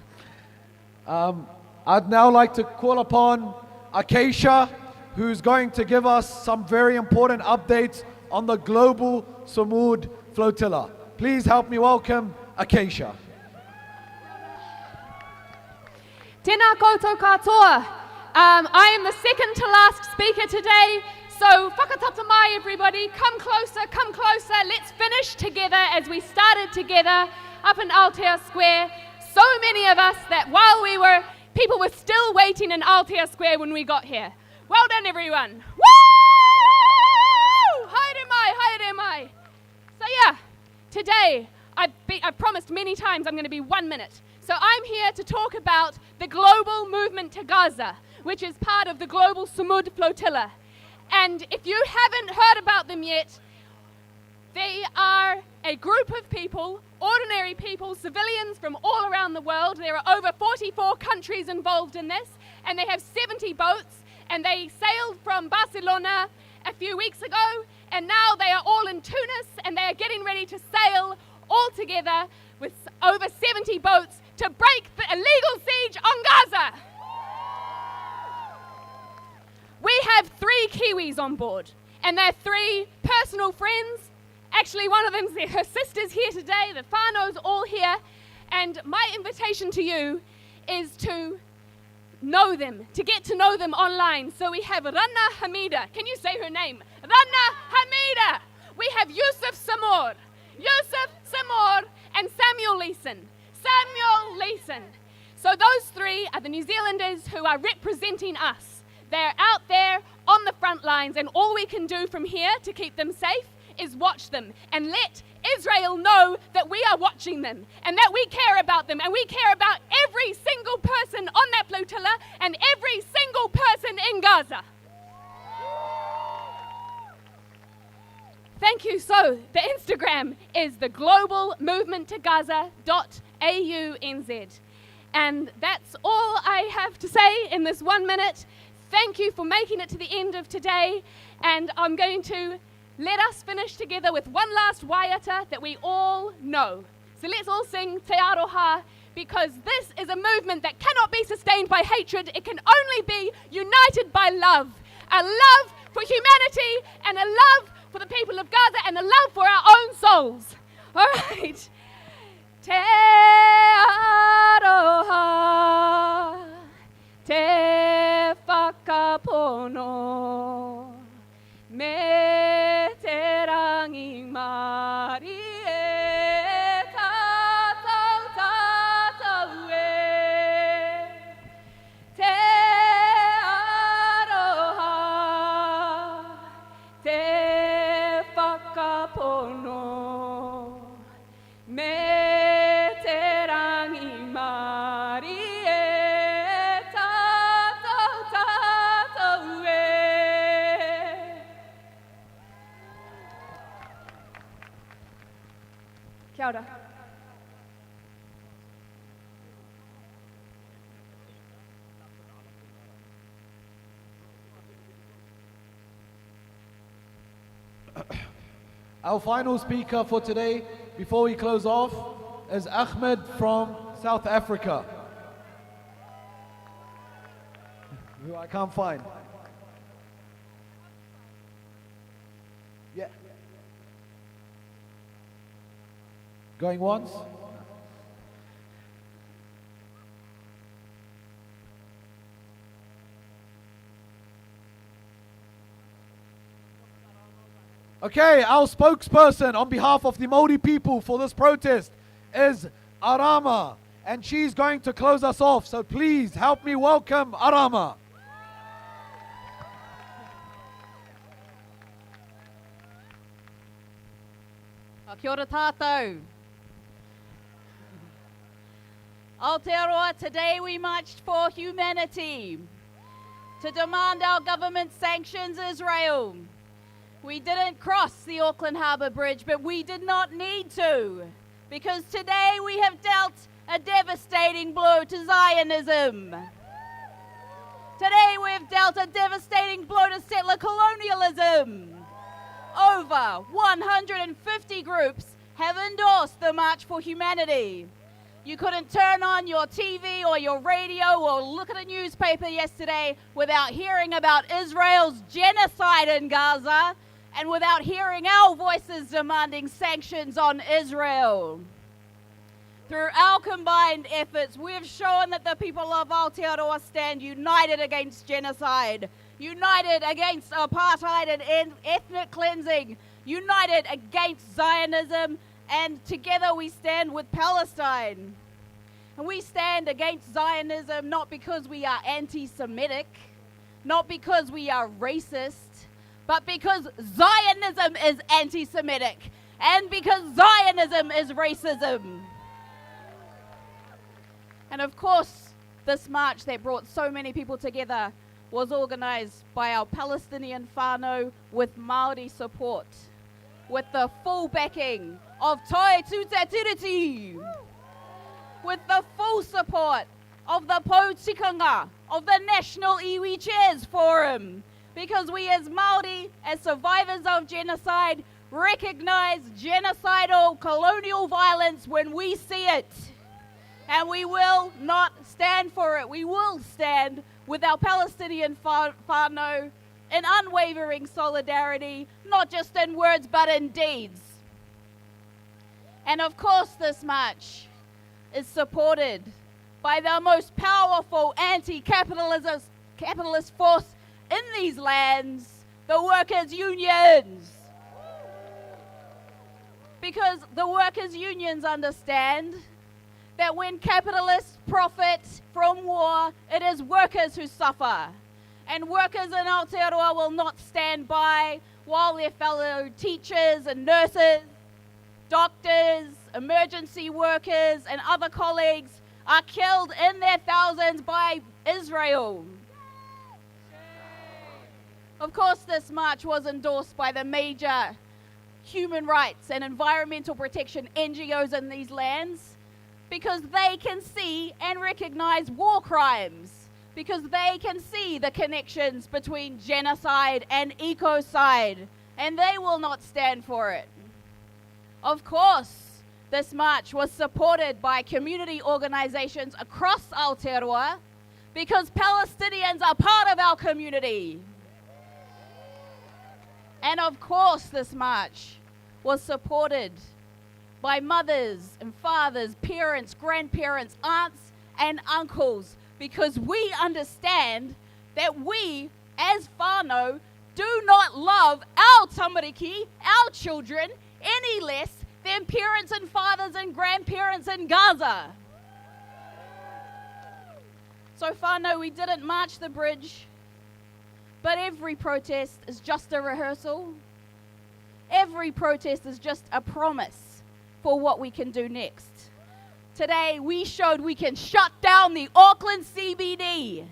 [SPEAKER 5] I'd now like to call upon Acacia, who's going to give us some very important updates on the global Samud flotilla. Please help me welcome Acacia.
[SPEAKER 7] Tēnā koutou katoa. I am the second to last speaker today, so whakatata mai everybody, come closer, let's finish together as we started together up in Aotearoa Square. So many of us that people were still waiting in Aotearoa Square when we got here. Well done everyone. Woo! Haere mai, haere mai. So yeah, today, I've promised many times I'm going to be 1 minute. So I'm here to talk about the global movement to Gaza, which is part of the global Samud flotilla. And if you haven't heard about them yet, they are a group of people, ordinary people, civilians from all around the world. There are over 44 countries involved in this, and they have 70 boats, and they sailed from Barcelona a few weeks ago, and now they are all in Tunis, and they are getting ready to sail all together with over 70 boats to break the illegal siege on Gaza. We have 3 Kiwis on board, and they're 3 personal friends. Actually, one of them, her sister's here today, the whānau's all here, and my invitation to you is to
[SPEAKER 17] know them, to get to know them online. So we have Rana Hamida. Can you say her name? Rana Hamida. We have Yusuf Samor, and Samuel Leeson. So those three are the New Zealanders who are representing us. They're out there on the front lines, and all we can do from here to keep them safe is watch them and let Israel know that we are watching them and that we care about them, and we care about every single person on that flotilla and every single person in Gaza. Thank you. So the Instagram is the Global Movement to Gaza.AUNZ. And that's all I have to say in this 1 minute. Thank you for making it to the end of today. And I'm going to let us finish together with one last waiata that we all know. So let's all sing Te Aroha, because this is a movement that cannot be sustained by hatred. It can only be united by love. A love for humanity and a love for the people of Gaza and a love for our own souls. All right. Te aroha, te whakapono, me te rangi mari e tātou e. Te aroha, te whakapono, me te rangi mari e tātou e. Kia ora.
[SPEAKER 5] Our final speaker for today, before we close off, is Ahmed from South Africa, who I can't find. Yeah. Going once? Okay, our spokesperson on behalf of the Māori people for this protest is Arama, and she's going to close us off. So please help me welcome Arama.
[SPEAKER 18] Kia ora tātou. Aotearoa, today we marched for humanity, to demand our government sanctions Israel. We didn't cross the Auckland Harbour Bridge, but we did not need to, because today we have dealt a devastating blow to Zionism. Today we have dealt a devastating blow to settler colonialism. Over 150 groups have endorsed the March for Humanity. You couldn't turn on your TV or your radio or look at a newspaper yesterday without hearing about Israel's genocide in Gaza and without hearing our voices demanding sanctions on Israel. Through our combined efforts, we've shown that the people of Aotearoa stand united against genocide, united against apartheid and ethnic cleansing, united against Zionism, and together we stand with Palestine. And we stand against Zionism not because we are anti-Semitic, not because we are racist, but because Zionism is anti-Semitic, and because Zionism is racism. And of course, this march that brought so many people together was organized by our Palestinian whānau with Māori support, with the full backing of Tai Tūtatiriti, with the full support of the Poutikanga, of the National Iwi Chairs Forum, because we as Māori, as survivors of genocide, recognize genocidal colonial violence when we see it. And we will not stand for it. We will stand with our Palestinian whānau in unwavering solidarity, not just in words but in deeds. And of course this march is supported by the most powerful anti-capitalist force in these lands, the workers' unions. Because the workers' unions understand that when capitalists profit from war, it is workers who suffer. And workers in Aotearoa will not stand by while their fellow teachers and nurses, doctors, emergency workers, and other colleagues are killed in their thousands by Israel. Of course, this march was endorsed by the major human rights and environmental protection NGOs in these lands because they can see and recognize war crimes, because they can see the connections between genocide and ecocide, and they will not stand for it. Of course, this march was supported by community organizations across Aotearoa because Palestinians are part of our community. And of course, this march was supported by mothers and fathers, parents, grandparents, aunts and uncles, because we understand that we, as whānau, do not love our tamariki, our children, any less than parents and fathers and grandparents in Gaza. So whānau, we didn't march the bridge, but every protest is just a rehearsal. Every protest is just a promise for what we can do next. Today, we showed we can shut down the Auckland CBD.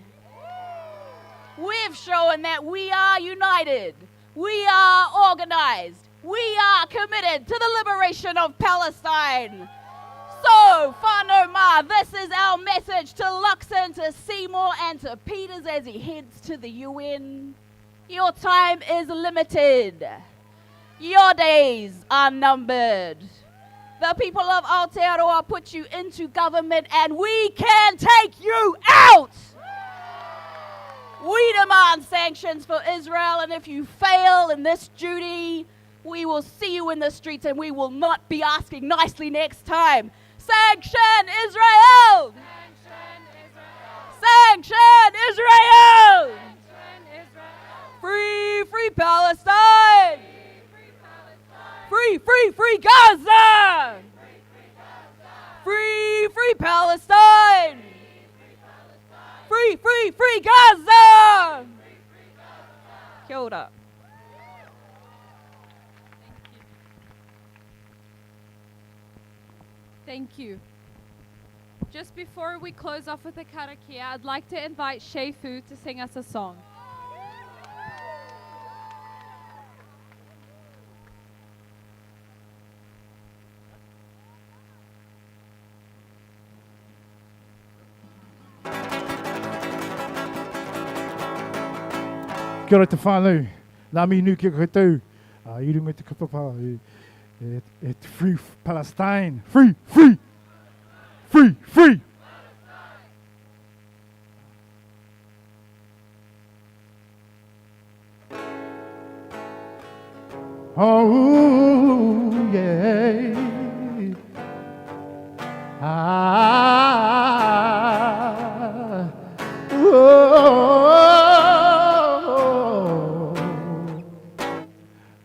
[SPEAKER 18] We've shown that we are united, we are organized, we are committed to the liberation of Palestine. So, whānau mā, this is our message to Luxon, to Seymour, and to Peters as he heads to the UN. Your time is limited. Your days are numbered. The people of Aotearoa put you into government, and we can take you out. We demand sanctions for Israel, and if you fail in this duty, we will see you in the streets, and we will not be asking nicely next time. Sanction Israel! Sanction Israel! Free, free Palestine! Free, free, free Gaza! Free, free Palestine! Free, free, free Gaza! Kia ora.
[SPEAKER 7] Thank you. Just before we close off with the karakia, I'd like to invite Shefu to sing us a song.
[SPEAKER 19] Kia ora te whānau, nā mi nu kia koutou, I runga te kapapa, et free Palestine, free, free, free, free. Oh, yeah.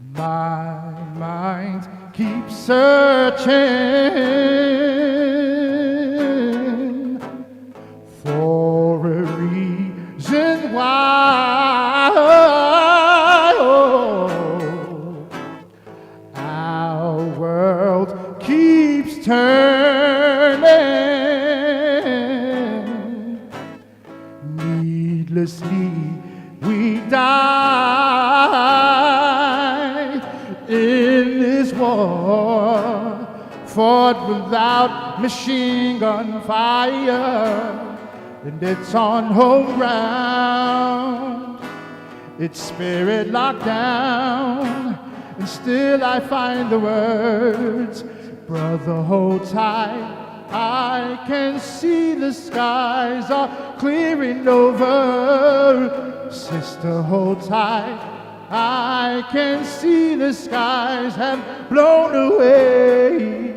[SPEAKER 19] My mind keeps searching for a reason why our world keeps turning. Needlessly we die in this war, fought without machine gun fire, and it's on home ground. It's spirit locked down, and still I find the words, brother, hold tight. I can see the skies are clearing over. Sister, hold tight. I can see the skies have blown away.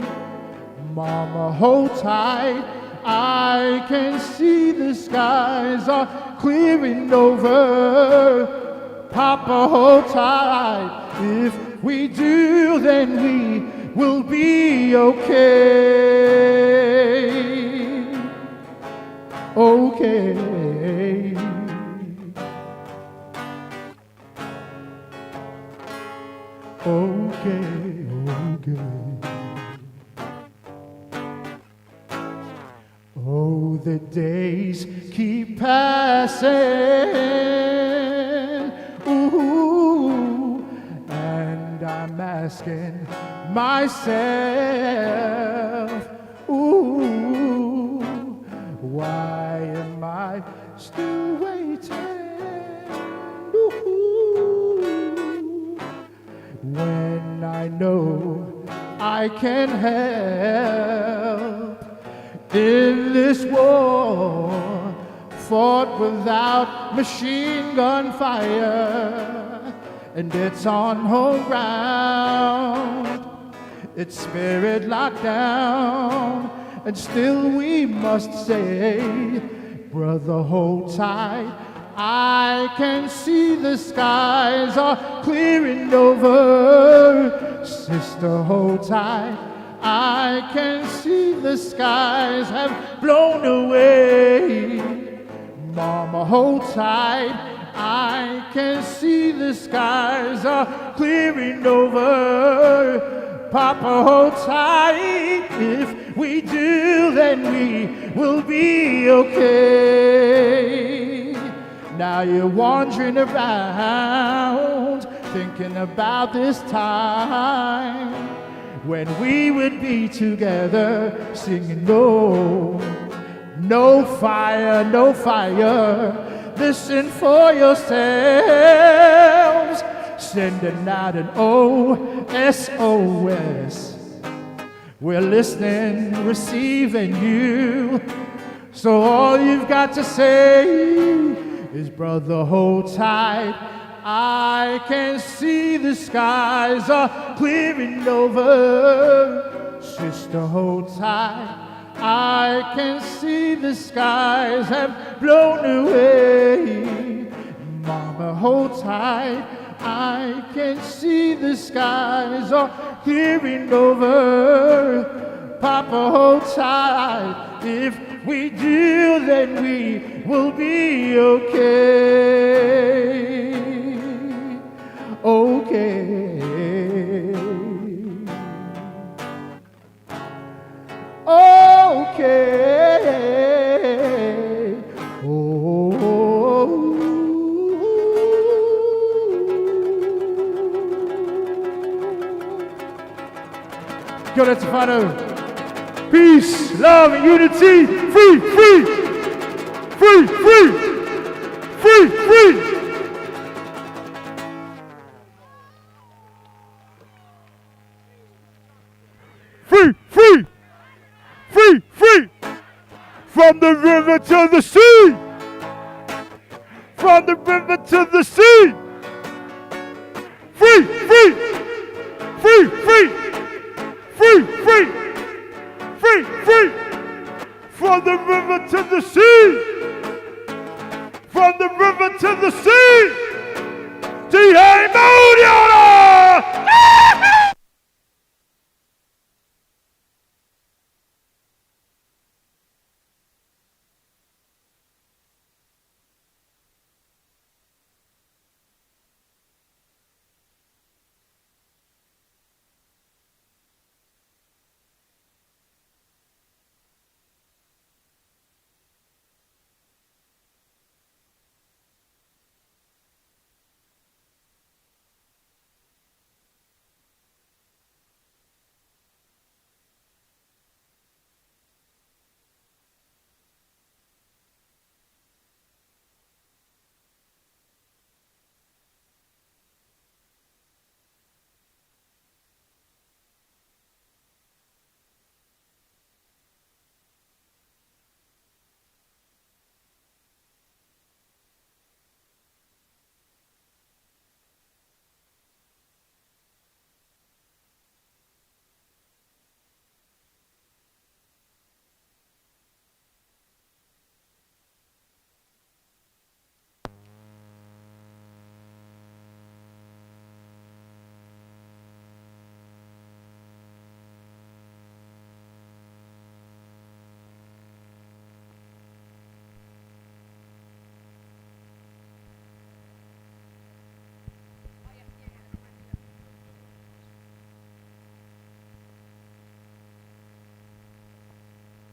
[SPEAKER 19] Mama, hold tight. I can see the skies are clearing over. Papa, hold tight. If we do, then we will be okay. Okay. Okay, okay. Oh, the days keep passing. Ooh, and I'm asking myself, ooh, why am I still waiting? Ooh, when I know I can help in this war fought without machine gun fire, and it's on home ground, it's spirit locked down, and still we must say, brother, hold tight. I can see the skies are clearing over. Sister, hold tight. I can see the skies have blown away. Mama, hold tight. I can see the skies are clearing over. Papa, hold tight. If we do, then we will be okay. Now you're wandering around, thinking about this time when we would be together singing, no, no fire, no fire. Listen for yourselves, sending out an SOS. We're listening, receiving you. So all you've got to say is, brother, hold tight. I can see the skies are clearing over. Sister, hold tight. I can see the skies have blown away. Mama, hold tight. I can see the skies are clearing over. Papa, hold tight. If we do, then we will be okay. Okay. Okay. Oh. Yo, let's find peace, love, and unity. Free, free, free, free, free, free. Free, free, free, free. From the river to the sea. From the river to the sea. Free, free, free, free, free, free. Free, free, from the river to the sea, from the river to the sea, Aotearoa!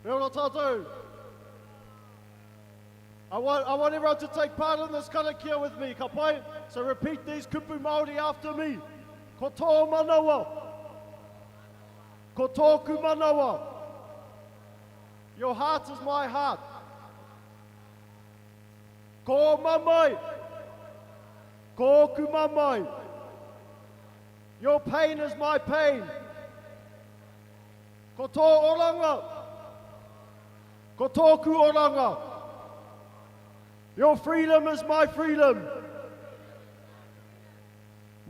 [SPEAKER 19] I want everyone to take part in this karakia with me, ka pai? So repeat these kupu Māori after me. Ko tō manawa. Ko tōku manawa. Your heart is my heart. Ko mamai. Ko ku mamai. Your pain is my pain. Ko tō oranga. Ko tōku oranga. Your freedom is my freedom.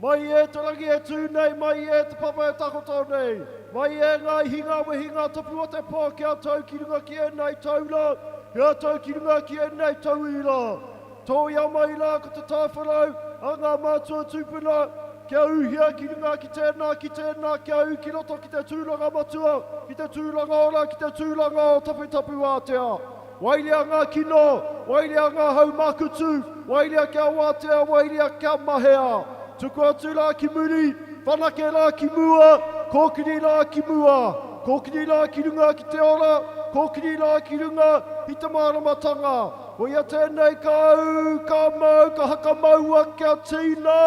[SPEAKER 19] Mai e te rangi e tū nei, mai e te papa e takoto nei. Mai e ngai hinga we hinga tapu o te pō kia tau ki runga ki e nei taula. Kia tau ki runga ki e nei tau i la. Tō ia mai la ko te tāwhanau, a ngā mātua tūpuna. Kia uhia ki runga ki tēnā, kia u ki roto ki te tūranga matua. Ki te tūranga ora, ki te tūranga o tapu tapu Aotea. Wairea ngā kino, wairea ngā haumakutu, wairea kia Aotea, wairea kia mahea. Tuku atu rā ki muri, whanake rā ki mua, kōkiri rā ki mua, kōkiri rā ki runga ki te ora, kōkiri rā ki runga i te māramatanga. O ia tēnei ka au, ka mau, ka haka maua kia tīna.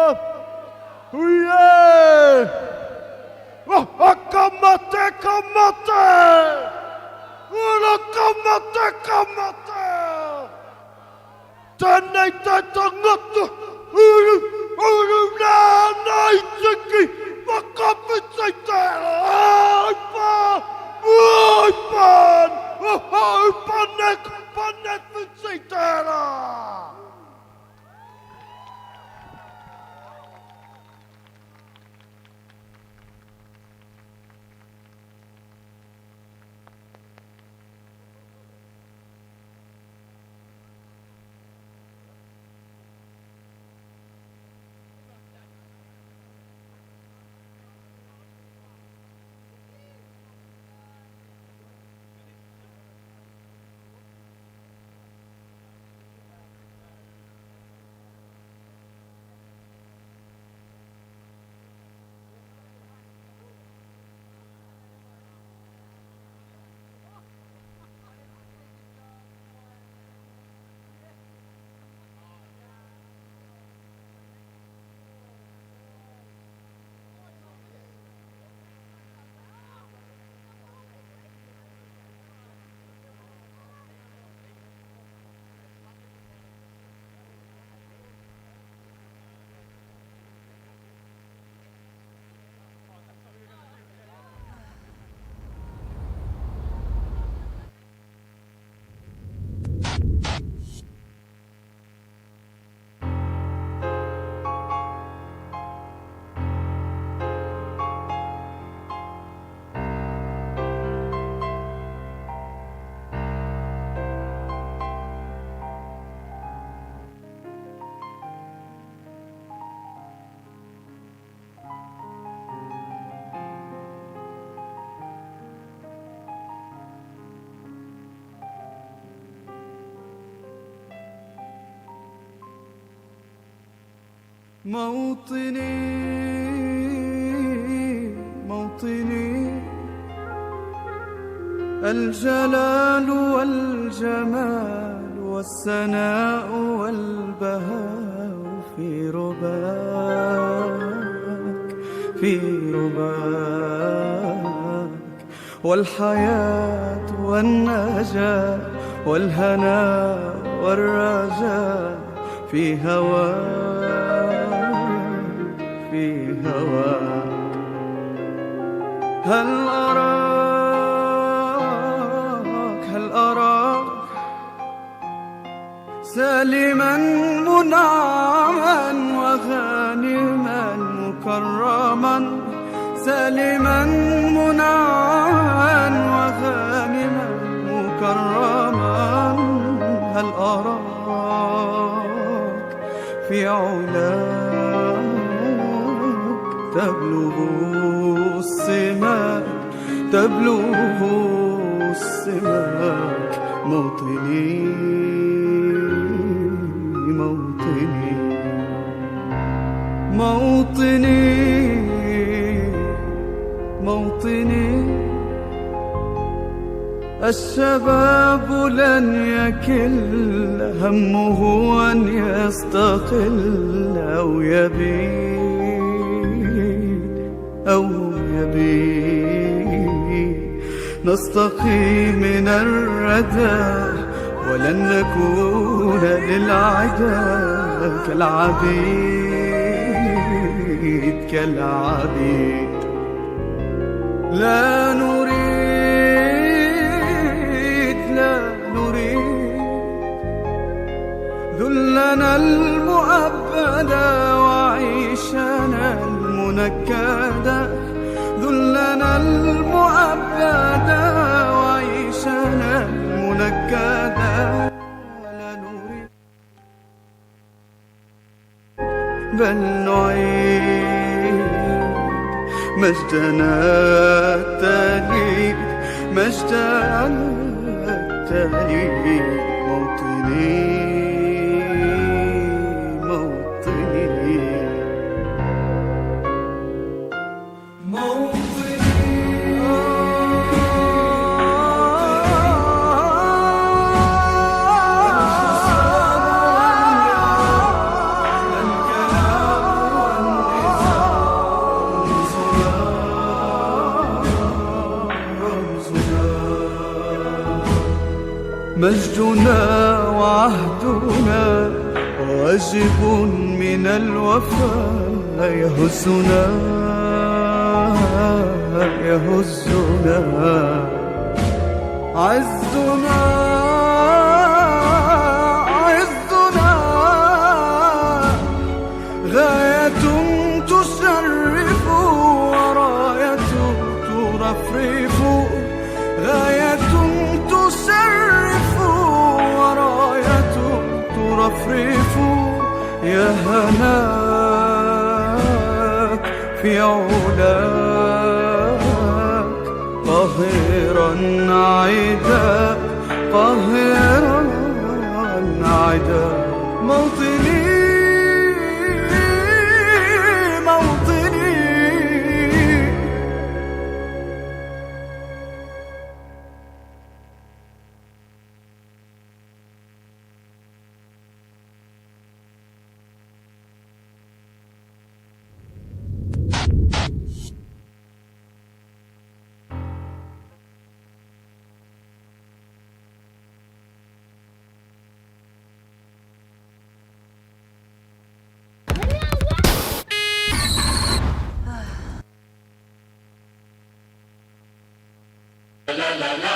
[SPEAKER 19] Uie! Kamate, kamate! Ura kamate, kamate! Tēnei te tangata, uru nā nei tiki, whakawhitai tēra, panek whitai tēra!
[SPEAKER 6] موطني موطني الجلال والجمال والسناء والبهاء في رباك في رباك والحياة والنجاة والهناء والرجاء في هواك في هواك هل أراك سالما منعما وغانما مكرما سالما منعما وغانما مكرما هل أراك في علاك تبلغ السماك تبلغ السماك موطني موطني موطني موطني الشباب لن يكل همه أن يستقل أو يبيد نستقي من الردى ولن نكون للعدا كالعبيد لا نريد ذلنا المؤبدا وعيشنا المنكدا ذلنا المؤبدا وعيشنا المنكدا لا نريد بل نعيد مجدنا التالي موطني مجدنا وعهدنا واجب من الوفاء يهزنا عزنا غاية تشرف وراية ترفرف غاية تشرف وراية ترفرف يا هناك في علاك قاهرا عدا موطني
[SPEAKER 1] la la la